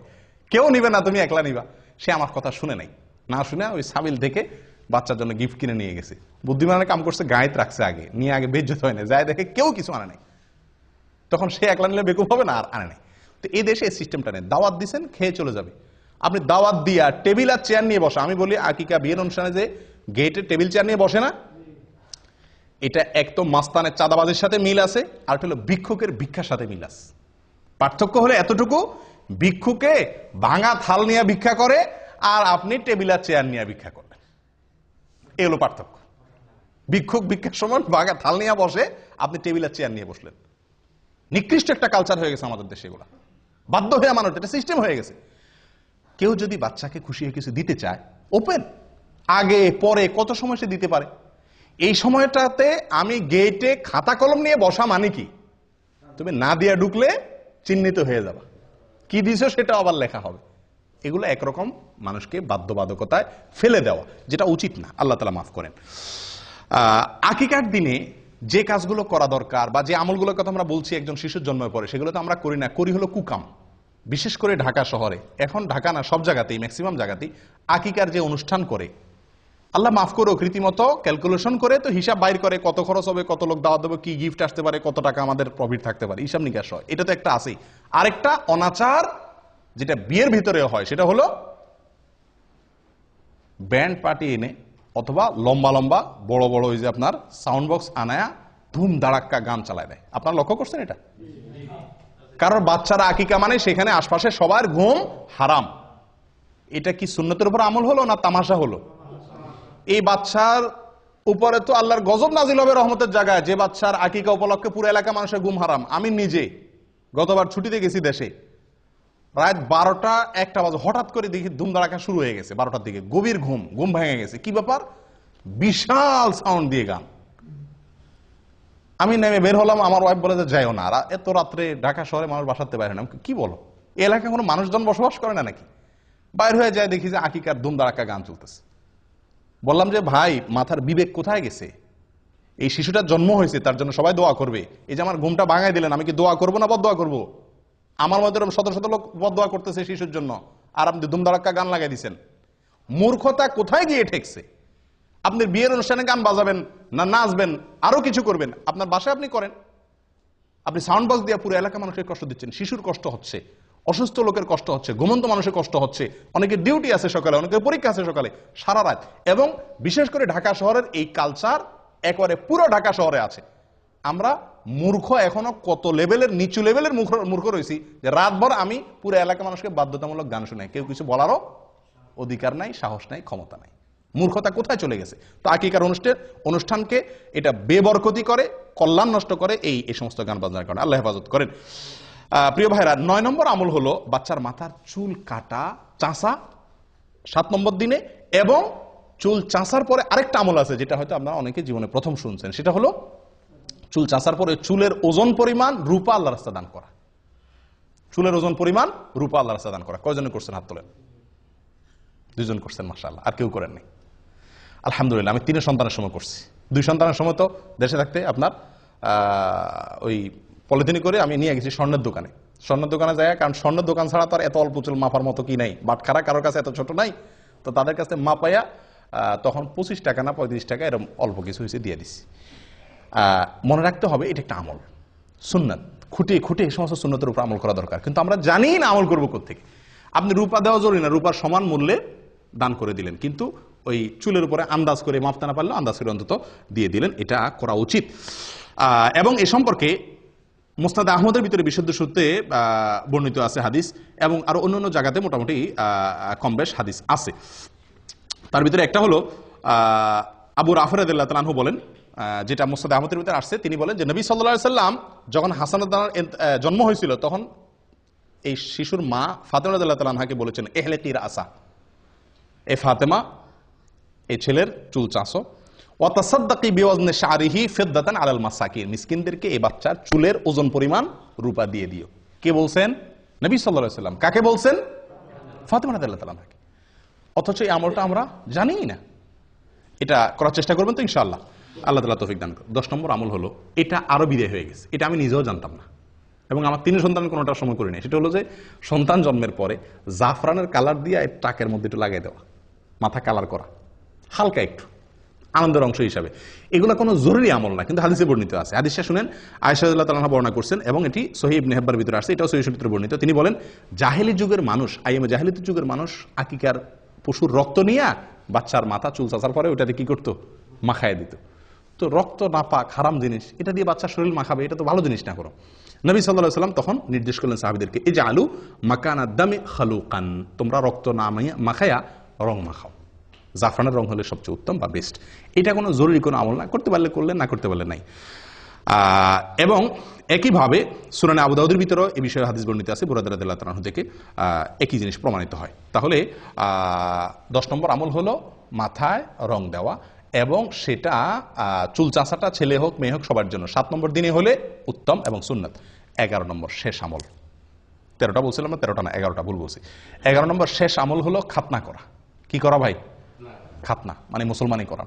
কেউ নিবে না, তুমি একলা নিবা। সে আমার কথা শুনে নাই, না শুনে ওই সাবিল থেকে বাচ্চার জন্য গিফট কিনে নিয়ে গেছে। বুদ্ধিমানের কাম করছে, গায়েত রাখছে আগে, নিয়ে আগে বেজ্জত হয় না, যায় দেখে কেউ কিছু আনে নাই, তখন সে একলা নিলে বেকুব হবে না, আর আনে নাই। তো এই দেশে এই সিস্টেমটা নেই। দাওয়াত দিচ্ছেন, খেয়ে চলে যাবে। আপনি দাওয়াত দিয়া টেবিল আর চেয়ার নিয়ে বসা, আমি বলি আকিকা বিয়ের অনুষ্ঠানে যে গেটে টেবিল চেয়ার নিয়ে বসে না, এটা এক তো মাস্তানের চাঁদাবাজির সাথে মিল আছে, আর হলো ভিক্ষুকের ভিক্ষার সাথে মিল আছে। পার্থক্য হলে এতটুকু, ভিক্ষুকে ভাঙা থাল নিয়ে ভিক্ষা করে, আর আপনি টেবিল আর চেয়ার নিয়ে ভিক্ষা করেন, এই হলো পার্থক্য। ভিক্ষুক ভিক্ষার সময় ভাঙা থাল নিয়ে বসে, আপনি টেবিল আর চেয়ার নিয়ে বসলেন। নিকৃষ্ট একটা কালচার হয়ে গেছে আমাদের দেশে এগুলা, বাধ্য হয়ে মানুষ, এটা সিস্টেম হয়ে গেছে। কেউ যদি বাচ্চাকে খুশি হয়ে কিছু দিতে চায়, ওপেন, আগে পরে কত সময় সে দিতে পারে। এই সময়টাতে আমি গেটে খাতা কলম নিয়ে বসা মানে কি? তুমি না দিয়া ঢুকলে চিহ্নিত হয়ে যাবা, কি দিছো সেটা আবার লেখা হবে। এগুলো একরকম মানুষকে বাধ্যবাধকতায় ফেলে দেওয়া, যেটা উচিত না। আল্লাহ তাআলা মাফ করেন। আকিকার দিনে যে কাজগুলো করা দরকার, বা যে আমলগুলোর কথা আমরা বলছি একজন শিশুর জন্মের পরে, সেগুলো তো আমরা করি না, করি হলো কুকাম। বিশেষ করে ঢাকা শহরে, এখন ঢাকা না সব জায়গাতেই, ম্যাক্সিমাম জায়গাতেই আকিকার যে অনুষ্ঠান করে, আল্লাহ মাফ করুক, রীতিমতো ক্যালকুলেশন করে তো হিসাব বাইর করে, কত খরচ হবে, কত লোক দাওয়াত দেবে, কি গিফট আসতে পারে, কত টাকা আমাদের প্রফিট থাকতে পারে, হিসাব নিকাশ হয়। এটা তো একটা আছেই। আরেকটা অনাচার যেটা বিয়ের ভিতরে হয়, সেটা হলো ব্যান্ড পার্টি এনে, অথবা লম্বা লম্বা বড় বড় ওই যে আপনার সাউন্ড বক্স আনায়া ধুম ধাড়াক্কা গান চালায় দেয়। আপনারা লক্ষ্য করছেন এটা? কারণ বাচ্চারা আকিকা মানে সেখানে আশপাশে সবার ঘুম হারাম। এটা কি সুন্নতের উপর আমল হলো না তামাশা হলো? এই বাচ্চার উপরে তো আল্লাহর গজব নাজিল হবে রহমতের জায়গায়, যে বাচ্চার আকিকা উপলক্ষে পুরো এলাকা মানুষের ঘুম হারাম। আমি নিজে গতবার ছুটিতে গেছি দেশে, রাত 12টা-1টা বাজে হঠাৎ করে দেখি ধুমধাড়াকা শুরু হয়ে গেছে। 12টার দিকে গভীর ঘুম ভেঙে গেছে। কি ব্যাপার? বিশাল সাউন্ড দিয়ে গান। আমি নেমে বের হলাম, আমার ওয়াইফ বলে যে যাইও না, এত রাত্রে ঢাকা শহরে মানুষ বাসাতে বাইরে না। কি বলো, এই এলাকায় কোনো মানুষজন বসবাস করে না নাকি? বাইর হয়ে যায়, দেখি যে আকিকার ধুমধাড়াকা গান চলতেছে। বললাম যে ভাই, মাথার বিবেক কোথায় গেছে? এই শিশুটার জন্ম হয়েছে, তার জন্য সবাই দোয়া করবে। এই যে আমার ঘুমটা ভাঙাই দিলেন, আমি কি দোয়া করবো না বদদোয়া করবো? আমার মধ্যে শত শত লোক বদদোয়া করতেছে শিশুর জন্য, আর আপনি ধুমধাড়াক্কা গান লাগাই দিচ্ছেন। মূর্খতা কোথায় গিয়ে ঠেকছে? আপনি বিয়ের অনুষ্ঠানে গান বাজাবেন না, নাচবেন, আরো কিছু করবেন, আপনার বাসায় আপনি করেন। আপনি সাউন্ড বক্স দিয়ে পুরো এলাকা মানুষের কষ্ট দিচ্ছেন। শিশুর কষ্ট হচ্ছে, অসুস্থ লোকের কষ্ট হচ্ছে, ঘুমন্ত মানুষের কষ্ট হচ্ছে, অনেকের ডিউটি আছে সকালে, অনেকের পরীক্ষা আছে সকালে, সারা রাত। এবং বিশেষ করে ঢাকা শহরের এই কালচার একেবারে পুরো ঢাকা শহরে আছে। আমরা মূর্খ, এখনো কত লেভেলের, নিচু লেভেলের মূর্খ রয়েছি, যে রাতভর আমি পুরো এলাকা মানুষকে বাধ্যতামূলক গান শুনাই। কেউ কিছু বলারও অধিকার নাই, সাহস নাই, ক্ষমতা নাই। মূর্খতা কোথায় চলে গেছে? তো আকিকার অনুষ্ঠানকে এটা বেবরকতি করে, কল্যাণ নষ্ট করে এই সমস্ত গান বাজনার কারণে। আল্লাহ হেফাজত করেন। প্রিয় ভাইরা, 9 নম্বর আমল হলো বাচ্চার মাথার চুল কাটা, চাঁচা 7 নম্বর দিনে। এবং চুল চাঁচার পরে আরেকটা আমল আছে, যেটা হয়তো আপনারা অনেকে জীবনে প্রথম শুনছেন। সেটা হলো চুল চাঁচার পরে চুলের ওজন পরিমাণ রূপা আল্লাহর রাস্তায় দান করা। চুলের ওজন পরিমাণ রূপা আল্লাহর রাস্তায় দান করা। কয়জনে করছেন হাত তোলেন? 2 জন করছেন, মাশাআল্লাহ। আর কেউ করেন নাই? আলহামদুলিল্লাহ। আমি 3 সন্তানের সময় করছি। 2 সন্তানের সময় তো দেশে থাকতে আপনার ওই পলিথিনে করে আমি নিয়ে গেছি স্বর্ণের দোকানে। স্বর্ণের দোকানে যায়, কারণ স্বর্ণের দোকান ছাড়া তো আর এত অল্প চুল মাপার মতো কি নাই, বাটখারা কারোর কাছে এত ছোট নাই, তো তাদের কাছে মাপাইয়া তখন 25 টাকা না 35 টাকা এরকম অল্প কিছু হয়েছে দিয়ে দিছি। মনে রাখতে হবে এটা একটা আমল, সুন্নাত, খুঁটিয়ে খুঁটিয়ে এই সমস্ত সুন্নতের উপর আমল করা দরকার। কিন্তু আমরা জানি না আমল করবো কোত্থেকে। আপনি রূপা দেওয়া জরুরি না, রূপার সমান মূল্যে দান করে দিলেন, কিন্তু ওই চুলের উপরে আন্দাজ করে মাপতে না পারলেও আন্দাজ করে অন্তত দিয়ে দিলেন, এটা করা উচিত। এবং এ সম্পর্কে মুসনাদ আহমদের ভিতরে বিশুদ্ধ সূত্রে বর্ণিত আছে হাদিস, এবং আরো অন্যান্য জায়গাতে মোটামুটি কম বেশ হাদিস আছে। তার ভিতরে একটা হলো আবু রাফি রাদিয়াল্লাহু তাআলা আনহু বলেন, যেটা মুসনাদ আহমদের ভিতরে আসছে, তিনি বলেন যে নবী সাল্লাল্লাহু আলাইহি সাল্লাম যখন হাসান জন্ম হয়েছিল তখন এই শিশুর মা ফাতেমা রাদিয়াল্লাহু তাআলা আনহাকে বলেছেন, ইহলিকি রাসা, এ ফাতেমা এই ছেলের চুল চাঁচো, ওয়া তাসাদ্দাকি বিওয়াজনি শারিহি ফিদ্দাতান আলাল মাসাকিন, মিসকিনদেরকে এই বাচ্চার চুলের ওজন পরিমাণ রূপা দিয়ে দিও। কে বলছেন? নবী সাল্লাল্লাহু আলাইহি সাল্লাম। কাকে বলছেন? ফাতেমা রাদিয়াল্লাহু তাআলা আনহাকে। অথচ এই আমলটা আমরা জানিই না। এটা করার চেষ্টা করবেন তো ইনশাআল্লাহ, আল্লাহ তাআলা তৌফিক দান করুন। 10 নম্বর আমল হলো, এটা আরো বিদায় হয়ে গেছে, এটা আমি নিজেও জানতাম না এবং আমার 3 সন্তান কোনোটার সময় করি নাই। সেটা হলো যে সন্তান জন্মের পরে জাফরানের কালার দিয়ে টাকের মধ্যে একটু লাগাই দেওয়া, মাথা কালার করা হালকা একটু আনন্দের অংশ হিসাবে। এগুলো কোনো জরুরি আমল না, কিন্তু হাদিসে বর্ণিত আছে। হাদিসটা শুনেন, আয়েশা রাদিয়াল্লাহু তাআলা আনহা বর্ণনা করছেন এবং এটি সহিহ ইবনে হিব্বানের ভিতরে আছে, এটাও সহিহ সূত্রে বর্ণিত। তিনি বলেন, জাহেলি যুগের মানুষ, আইয়ামে জাহেলিয়াতের যুগের মানুষ আকিকার পশুর রক্ত নিয়ে বাচ্চার মাথা চুল চাচার পরে ওটাতে কি করতো? মাখায় দিত। তো রক্ত নাপাক হারাম জিনিস, এটা দিয়ে বাচ্চার শরীর মাখাবে, এটা তো ভালো জিনিস না করো। নবী সাল্লাল্লাহু আলাইহি ওয়াসাল্লাম তখন নির্দেশ করলেন সাহাবীদেরকে, ইজআলু মাকানা দামি খালুকান, তোমরা রক্ত না মাখায়া রং মাখাও। জাফরানের রং হলে সবচেয়ে উত্তম বা বেস্ট। এটা কোনো জরুরি কোনো আমল না, করতে পারলে করলেন, না করতে পারলে নাই। এবং একইভাবে সুনানে আবু দাউদের ভিতরেও এই বিষয়ে হাদিস বর্ণিত আছে, বুরায়দা রাদিয়াল্লাহু তাআলা আনহু থেকে একই জিনিস প্রমাণিত হয়। তাহলে 10 নম্বর আমল হলো মাথায় রং দেওয়া, এবং সেটা চুল চাঁচাটা ছেলে হোক মেয়ে হোক সবার জন্য 7 নম্বর দিনে হলে উত্তম এবং সুন্নাত। 11 নম্বর শেষ আমল, 13টা বলছিলাম না, 13টা না 11টা ভুল বলছি। 11 নম্বর শেষ আমল হলো খাতনা করা। কি করা ভাই? খাতনা মানে মুসলমানি করা।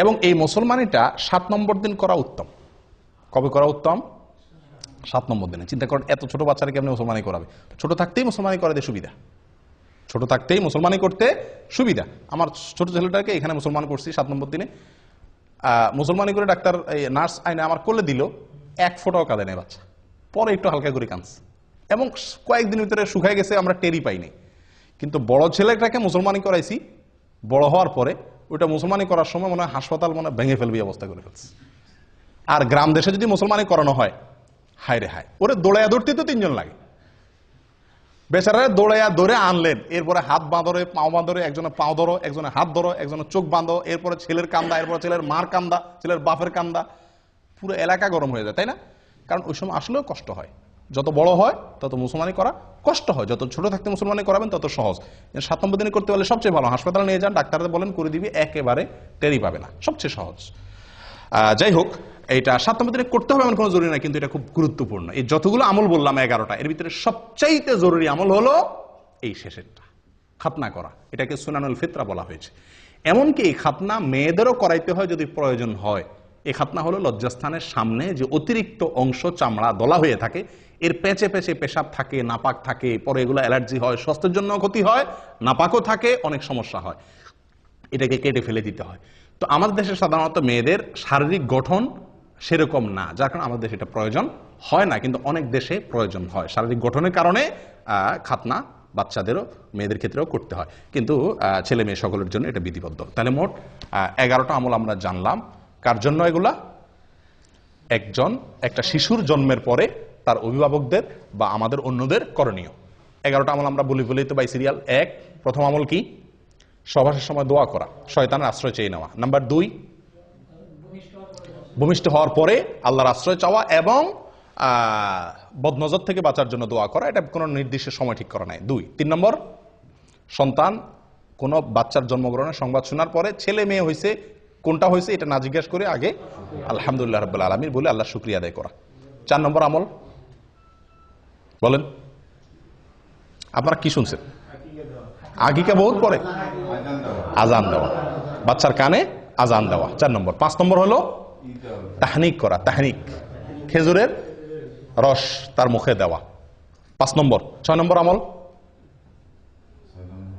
এবং এই মুসলমানিটা 7 নম্বর দিন করা উত্তম। কবে করা উত্তম? 7 নম্বর দিনে। চিন্তা করেন, এত ছোট বাচ্চারা কেমনে মুসলমানি করাবে? ছোট থাকতেই মুসলমানি করাতে সুবিধা, ছোট থাকতেই মুসলমানি করতে সুবিধা। আমার ছোট ছেলেটাকে এখানে মুসলমান করছি 7 নম্বর দিনে, মুসলমানি করে ডাক্তার নার্স আইনে আমার কোলে দিল, 1 ফোঁটাও কাঁদে নেই বাচ্চা, পরে একটু হালকা করে কাঁদছে এবং কয়েকদিন ভিতরে শুকায় গেছে, আমরা টেরই পাইনি। কিন্তু বড় ছেলেটাকে মুসলমানি করাইছি, বড় হওয়ার পরে ওইটা মুসলমানি করার সময় মনে হয় হাসপাতাল মনে হয় ভেঙে ফেলবি অবস্থা করে ফেলছে। আর গ্রাম দেশে যদি মুসলমানি করানো হয়, হায় রে হায়, ওরে দৌড়াইয়া ধরতে তো 3 জন লাগে। বেচারা দৌড়াইয়া ধরে আনলেন, এরপরে হাত বাঁধরে, পাও বাঁধরে, একজনের পাও ধরো, একজনের হাত ধরো, একজনের চোখ বাঁধো, এরপরে ছেলের কান্দা, এরপরে ছেলের মার কান্দা, ছেলের বাপের কান্দা, পুরো এলাকা গরম হয়ে যায়, তাই না? কারণ ওই সময় আসলেও কষ্ট হয়। যত বড় হয় তত মুসলমানি করা কষ্ট হয়, যত ছোট থাকতে মুসলমানি করাবেন তত সহজ। 7 নম্বর দিনে করতে পারলে সবচেয়ে ভালো। হাসপাতালে নিয়ে যান, ডাক্তারদের বলেন করে দিবি, একেবারে টেরি পাবে না, সবচেয়ে সহজ। যাই হোক, এটা 7 নম্বর দিনে করতে হবে এমন কোনো জরুরি না, কিন্তু এটা খুব গুরুত্বপূর্ণ। এই যতগুলো আমল বললাম 11টা, এর ভিতরে সবচাইতে জরুরি আমল হলো এই শেষেরটা, খাতনা করা। এটাকে সুনানুল ফিতরা বলা হয়েছে। এমনকি এই খাতনা মেয়েদেরও করাইতে হয় যদি প্রয়োজন হয়। এই খাতনা হলো লজ্জাস্থানের সামনে যে অতিরিক্ত অংশ চামড়া দলা হয়ে থাকে, এর পেঁচে পেঁচে পেশাব থাকে, নাপাক থাকে, পরে এগুলো অ্যালার্জি হয়, স্বাস্থ্যের জন্য ক্ষতি হয়, নাপাকও থাকে, অনেক সমস্যা হয়, এটাকে কেটে ফেলে দিতে হয়। তো আমাদের দেশে সাধারণত মেয়েদের শারীরিক গঠন সেরকম না, যার কারণে আমাদের দেশে এটা প্রয়োজন হয় না, কিন্তু অনেক দেশে প্রয়োজন হয়। শারীরিক গঠনের কারণে খাতনা বাচ্চাদেরও মেয়েদের ক্ষেত্রেও করতে হয়, কিন্তু ছেলে মেয়ে সকলের জন্য এটা বিধিবদ্ধ। তাহলে মোট 11টা আমল আমরা জানলাম। কার জন্য এগুলা? একটা শিশুর জন্মের পরে তার অভিভাবকদের বা আমাদের অন্যদের করণীয়। 11টা আমল আমরা বলি বলেই তো বাই সিরিয়াল। 1, প্রথম আমল কি? সহবাসের সময় দোয়া করা, শয়তানের আশ্রয় চেয়ে নেওয়া। নাম্বার 2, ভূমিষ্ঠ হওয়ার পরে আল্লাহর আশ্রয় চাওয়া এবং বদনজর থেকে বাঁচার জন্য দোয়া করা। এটা কোনো নির্দিষ্ট সময় ঠিক করা নাই। 2, 3 নম্বর, সন্তান কোনো বাচ্চার জন্মগ্রহণের সংবাদ শোনার পরে ছেলে মেয়ে হয়েছে, কোনটা হয়েছে এটা না জিজ্ঞাসা করে আগে আলহামদুলিল্লাহ রাব্বুল আলামিন বলে আল্লাহ শুকরিয়া আদায় করা। 4 নম্বর আমল বলেন, আপনারা কি শুনছেন? আকিকা বহুত পরে আজান দেওয়া, বাচ্চার কানে আজান দেওয়া 4 নম্বর। 5 নম্বর হলো তাহনিক করা। তাহনিক, খেজুরের রস তার মুখে দেওয়া। 5 নম্বর। 6 নম্বর আমল